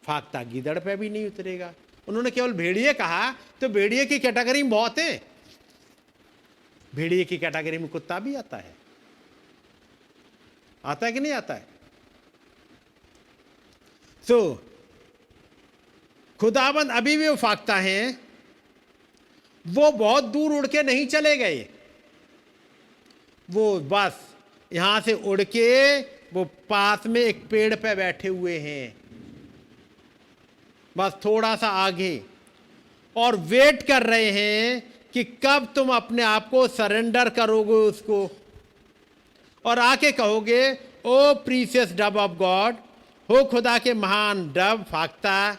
फाकता गीदड़ पे भी नहीं उतरेगा। उन्होंने केवल भेड़िए कहा, तो भेड़िए की कैटेगरी में बहुत है, भेड़िए की कैटेगरी में कुत्ता भी आता है, आता है कि नहीं आता है? तो खुदाबंद अभी भी वो फाकता है, वो बहुत दूर उड़ के नहीं चले गए, वो बस यहां से उड़ के वो पास में एक पेड़ पे बैठे हुए हैं, बस थोड़ा सा आगे, और वेट कर रहे हैं कि कब तुम अपने आप को सरेंडर करोगे उसको, और आके कहोगे ओ प्रीसियस डव ऑफ गॉड, हो खुदा के महान डव फाकता,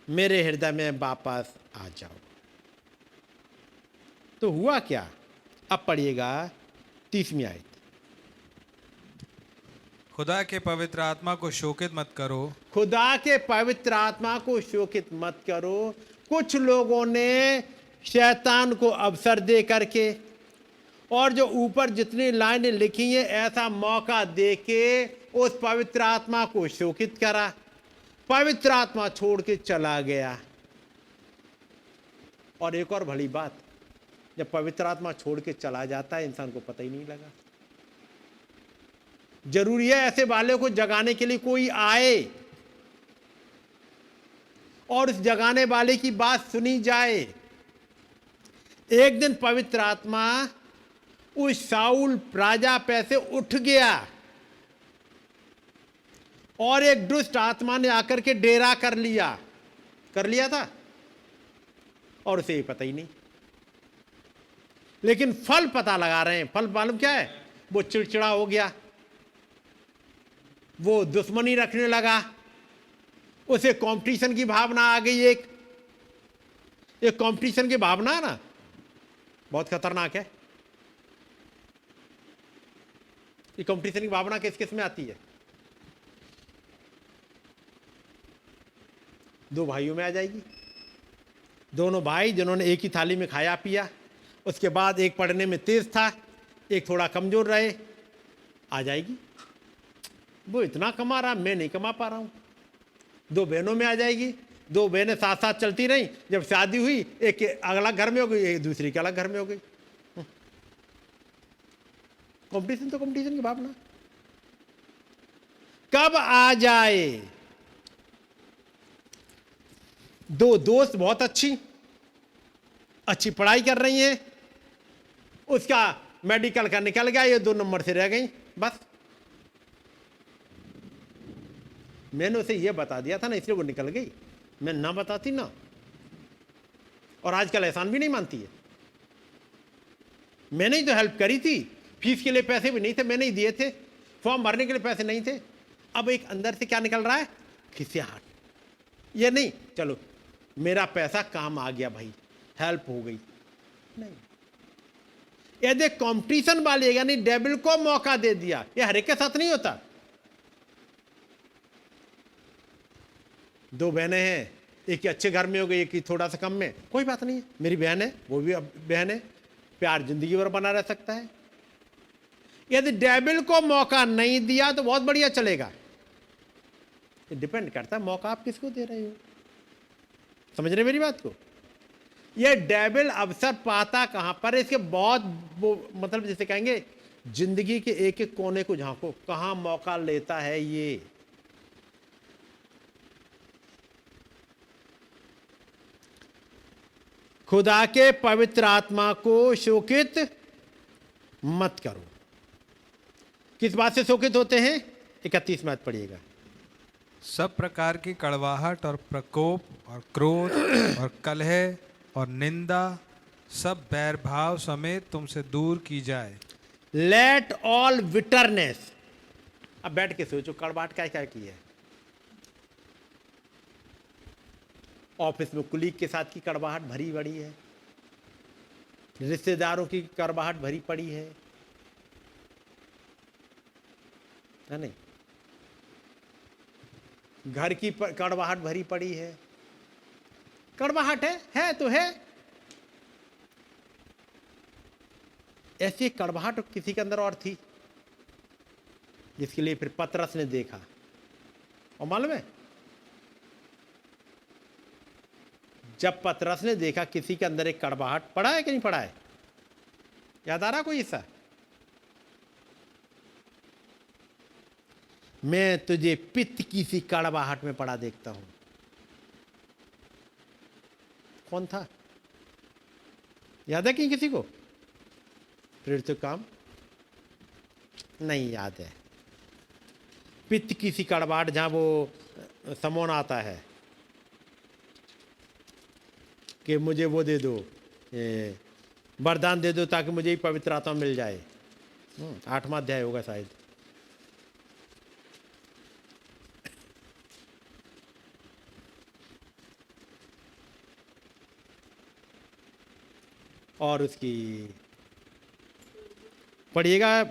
मेरे हृदय में वापस आ जाओ। तो हुआ क्या? अब पढ़िएगा 30वीं आयत। खुदा के पवित्र आत्मा को शोकित मत करो, खुदा के पवित्र आत्मा को शोकित मत करो। कुछ लोगों ने शैतान को अवसर दे करके, और जो ऊपर जितनी लाइनें लिखी हैं, ऐसा मौका दे के उस पवित्र आत्मा को शोकित करा, पवित्र आत्मा छोड़ के चला गया। और एक और बड़ी बात, जब पवित्र आत्मा छोड़ के चला जाता है इंसान को पता ही नहीं लगा। जरूरी है ऐसे वाले को जगाने के लिए कोई आए और उस जगाने वाले की बात सुनी जाए। एक दिन पवित्र आत्मा उस शाऊल राजा पे से उठ गया और एक दुष्ट आत्मा ने आकर के डेरा कर लिया था और उसे ये पता ही नहीं। लेकिन फल पता लगा रहे हैं। फल मालूम क्या है? वो चिड़चिड़ा हो गया, वो दुश्मनी रखने लगा, उसे कंपटीशन की भावना आ गई। एक कंपटीशन की भावना है ना, बहुत खतरनाक है। ये कंपटीशन की भावना किस किस में आती है? दो भाइयों में आ जाएगी। दोनों भाई जिन्होंने एक ही थाली में खाया पिया, उसके बाद एक पढ़ने में तेज था, एक थोड़ा कमजोर रहे, आ जाएगी। वो इतना कमा रहा, मैं नहीं कमा पा रहा हूं। दो बहनों में आ जाएगी। दो बहनें साथ साथ चलती रहीं, जब शादी हुई एक के अलग घर में हो गई, एक दूसरी के अलग घर में हो गई। कंपटीशन तो कंपटीशन की भावना कब आ जाए? दो दोस्त बहुत अच्छी पढ़ाई कर रही हैं, उसका मेडिकल का निकल गया, ये 2 नंबर से रह गई। बस मैंने उसे ये बता दिया था ना, इसलिए वो निकल गई। मैं ना बताती ना। और आजकल एहसान भी नहीं मानती है। मैंने ही तो हेल्प करी थी, फीस के लिए पैसे भी नहीं थे, मैंने ही दिए थे, फॉर्म भरने के लिए पैसे नहीं थे। अब एक अंदर से क्या निकल रहा है? खिसियाहट। ये नहीं, चलो मेरा पैसा काम आ गया भाई, हेल्प हो गई। नहीं, यदि कंपटीशन वाले यानी डेविल को मौका दे दिया, ये हर एक के साथ नहीं होता। दो बहनें हैं, एक ही अच्छे घर में हो गई, एक ही थोड़ा सा कम में, कोई बात नहीं है, मेरी बहन है, वो भी अब बहन है, प्यार जिंदगी भर बना रह सकता है। यदि डेविल को मौका नहीं दिया तो बहुत बढ़िया चलेगा। ये डिपेंड करता है मौका आप किसको दे रहे हो। समझ रहे मेरी बात को? ये डेविल अवसर पाता कहां पर? इसके बहुत मतलब जैसे कहेंगे जिंदगी के एक एक कोने को झांको, कहां मौका लेता है ये। खुदा के पवित्र आत्मा को शोकित मत करो। किस बात से शोकित होते हैं? 31 में पढ़िएगा। सब प्रकार की कड़वाहट और प्रकोप और क्रोध और कलह और निंदा सब बैर भाव समेत तुमसे दूर की जाए। Let all bitterness. अब बैठ के सोचो, कड़वाहट क्या क्या की है? ऑफिस में कुलीग के साथ की कड़वाहट भरी पड़ी है, रिश्तेदारों की कड़वाहट भरी पड़ी है नहीं? घर की कड़वाहट भरी पड़ी है। कड़वाहट है तो है। ऐसी एक कड़वाहट किसी के अंदर और थी, जिसके लिए फिर पतरस ने देखा। और मालूम है, जब पतरस ने देखा किसी के अंदर एक कड़वाहट, पड़ा है कि नहीं पड़ा है? याद आ रहा कोई हिस्सा? मैं तुझे पित्त की सी कड़वाहट में पड़ा देखता हूं। कौन था? याद है कि किसी को? प्रेरित काम नहीं याद है। पित्त की सी कड़वाहट, जहां वो समोन आता है कि मुझे वो दे दो, वरदान दे दो ताकि मुझे ही पवित्र आत्मा मिल जाए। 8वां अध्याय होगा शायद। और उसकी पढ़िएगा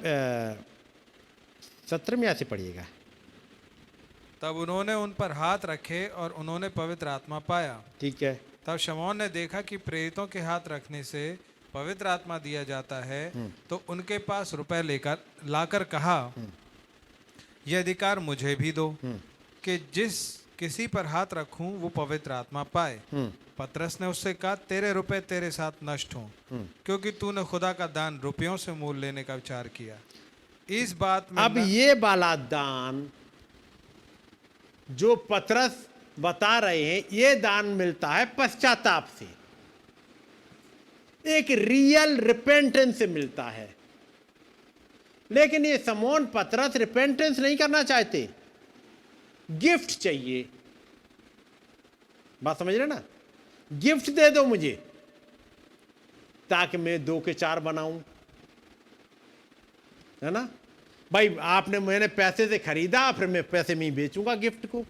17 में ऐसे पढ़िएगा। तब उन्होंने उन पर हाथ रखे और उन्होंने पवित्र आत्मा पाया। ठीक है। तब शमौन ने देखा कि प्रेरितों के हाथ रखने से पवित्र आत्मा दिया जाता है, तो उनके पास रुपए लाकर कहा, यह अधिकार मुझे भी दो कि जिस किसी पर हाथ रखूं वो पवित्र आत्मा पाए। पतरस ने उससे कहा, तेरे रुपए तेरे साथ नष्ट हों, क्योंकि तूने खुदा का दान रुपयों से मोल लेने का विचार किया। इस बात में अब ये वाला दान जो पतरस बता रहे हैं, ये दान मिलता है पश्चाताप से, एक रियल रिपेंटेंस से मिलता है। लेकिन ये समौन पतरस रिपेंटेंस नहीं करना चाहते, गिफ्ट चाहिए। बात समझ रहे ना? गिफ्ट दे दो मुझे ताकि मैं 2 के 4 बनाऊं, है ना भाई? मैंने पैसे से खरीदा, फिर मैं पैसे में ही बेचूंगा गिफ्ट को।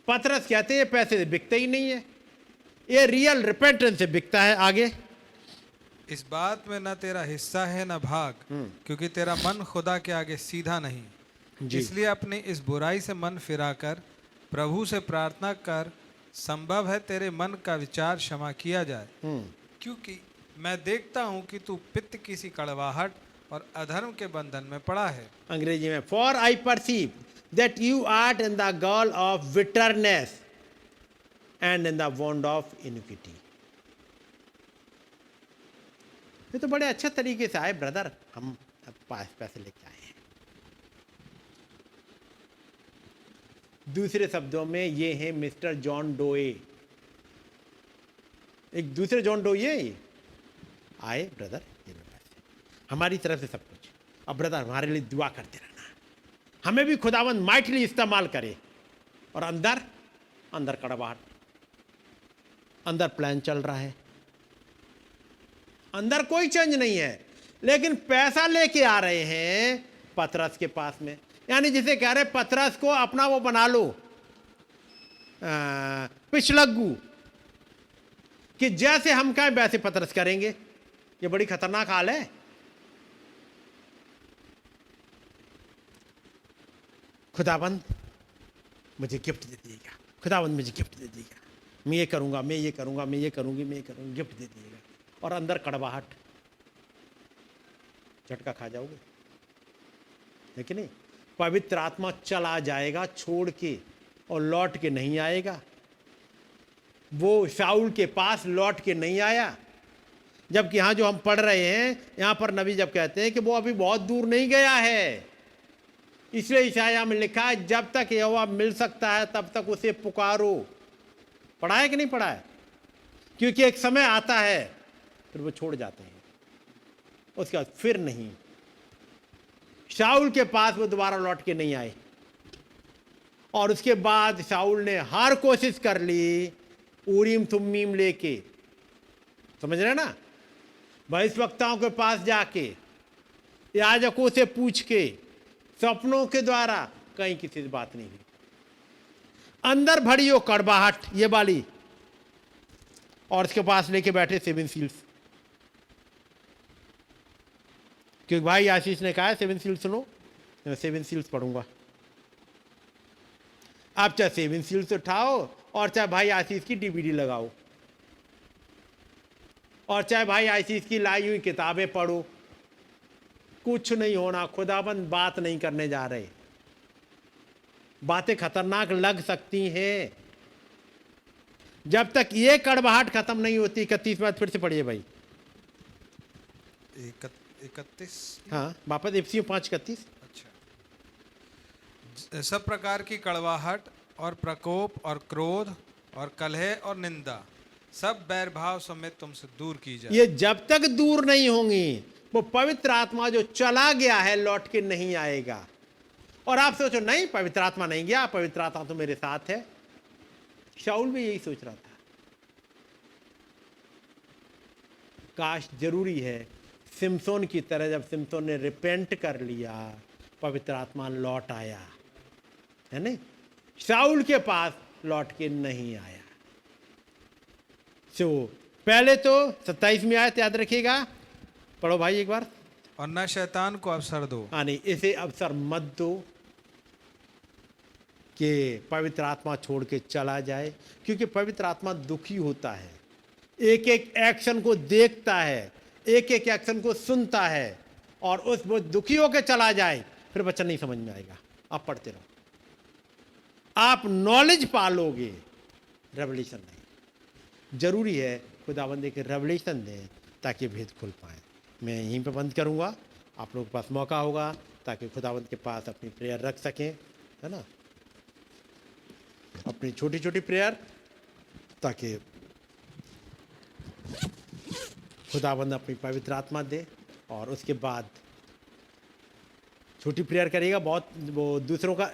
पतरस कहते हैं ये पैसे से बिकते ही नहीं है, ये रियल रिपेंटेंस से बिकता है। आगे, इस बात में न तेरा हिस्सा है न भाग, क्योंकि तेरा मन खुदा के आगे सीधा नहीं। इसलिए अपनी इस बुराई से मन फिराकर प्रभु से प्रार्थना कर, संभव है तेरे मन का विचार क्षमा किया जाए, क्योंकि मैं देखता हूं कि तू पित्त की सी कड़वाहट और अधर्म के बंधन में पड़ा है। अंग्रेजी में, for I perceive that you are in the gall of bitterness and in the bond of iniquity. ये तो बड़े अच्छे तरीके से आए ब्रदर, हम अब पास पैसे लेके आए हैं। दूसरे शब्दों में ये है मिस्टर जॉन डोए, एक दूसरे जॉन डोए आए, ब्रदर ये लो पैसे, हमारी तरफ से सब कुछ। अब ब्रदर हमारे लिए दुआ करते रहना, हमें भी खुदावंद माइटली इस्तेमाल करे। और अंदर अंदर कड़वाहट, अंदर प्लान चल रहा है, अंदर कोई चेंज नहीं है, लेकिन पैसा लेके आ रहे हैं पतरस के पास में। यानी जिसे कह रहे पतरस को अपना वो बना लो, पिछलग्गू, कि जैसे हम कहें वैसे पतरस करेंगे। ये बड़ी खतरनाक हाल है। खुदाबंद मुझे गिफ्ट दे दीजिएगा, खुदाबंद मुझे गिफ्ट दे दीजिएगा, मैं ये करूंगा, मैं ये करूंगा, मैं ये करूंगी, मैं ये करूंगी, गिफ्ट दे दीजिएगा। और अंदर कड़वाहट, झटका खा जाओगे, है कि नहीं? पवित्र आत्मा चला जाएगा छोड़ के और लौट के नहीं आएगा। वो शाऊल के पास लौट के नहीं आया, जबकि यहां जो हम पढ़ रहे हैं, यहां पर नबी जब कहते हैं कि वो अभी बहुत दूर नहीं गया है, इसलिए ईशाया में लिखा है जब तक यहोवा मिल सकता है तब तक उसे पुकारो। पढ़ा है कि नहीं पढ़ा है? क्योंकि एक समय आता है फिर वो छोड़ जाते हैं, उसके बाद फिर नहीं। शाऊल के पास वो दोबारा लौट के नहीं आए, और उसके बाद शाऊल ने हर कोशिश कर ली ऊरीम तुम्मीम लेके, समझ रहे ना, भविष्यवक्ताओं के पास जाके, याजकों से पूछ के, सपनों के द्वारा, कहीं किसी से बात नहीं हुई। अंदर भरी हो कड़वाहट ये वाली, और इसके पास लेके बैठे 7 सील्स, क्योंकि भाई आशीष ने कहा है 7 सील्स सुनो, मैं 7 सील्स पढ़ूंगा। आप चाहे 7 सील्स उठाओ, और चाहे भाई आशीष की डीवीडी लगाओ, और चाहे भाई आशीष की लाई हुई किताबें पढ़ो, कुछ नहीं होना। खुदाबंद बात नहीं करने जा रहे। बातें खतरनाक लग सकती हैं, जब तक ये कड़वाहट खत्म नहीं होती। 31 बात फिर से पढ़िए भाई, 31। हाँ वापस इफिसियों 5:31। अच्छा, सब प्रकार की कड़वाहट और प्रकोप और क्रोध और कलह और निंदा सब बैर भाव समेत तुमसे दूर की जाए। ये जब तक दूर नहीं होंगी, वो पवित्र आत्मा जो चला गया है लौट के नहीं आएगा। और आप सोचो नहीं पवित्र आत्मा नहीं गया, पवित्र आत्मा तो मेरे साथ है। शाऊल भी यही सोच रहा था। काश जरूरी है सिमसोन की तरह, जब सिमसोन ने रिपेंट कर लिया, पवित्र आत्मा लौट आया, है नहीं? शाऊल के पास लौट के नहीं आया। पहले तो 27वीं आयत याद रखिएगा, पढ़ो भाई एक बार। और न शैतान को अवसर दो, नहीं इसे अवसर मत दो कि पवित्र आत्मा छोड़ के चला जाए, क्योंकि पवित्र आत्मा दुखी होता है, एक एक एक्शन को देखता है, एक एक एक्शन को सुनता है, और उस वो दुखी होकर चला जाए, फिर बच्चा नहीं समझ में आएगा। आप पढ़ते रहो। आप नॉलेज पालोगे, रेवलेशन नहीं। जरूरी है खुदाबंद एक रेवलेशन दें ताकि भेद खुल पाए। मैं यहीं पे बंद करूंगा, आप लोगों के पास मौका होगा ताकि खुदाबंद के पास अपनी प्रेयर रख सकें, है ना, अपनी छोटी छोटी प्रेयर, ताकि खुदाबंद अपनी पवित्र आत्मा दे। और उसके बाद छोटी प्रेयर करिएगा, बहुत वो दूसरों का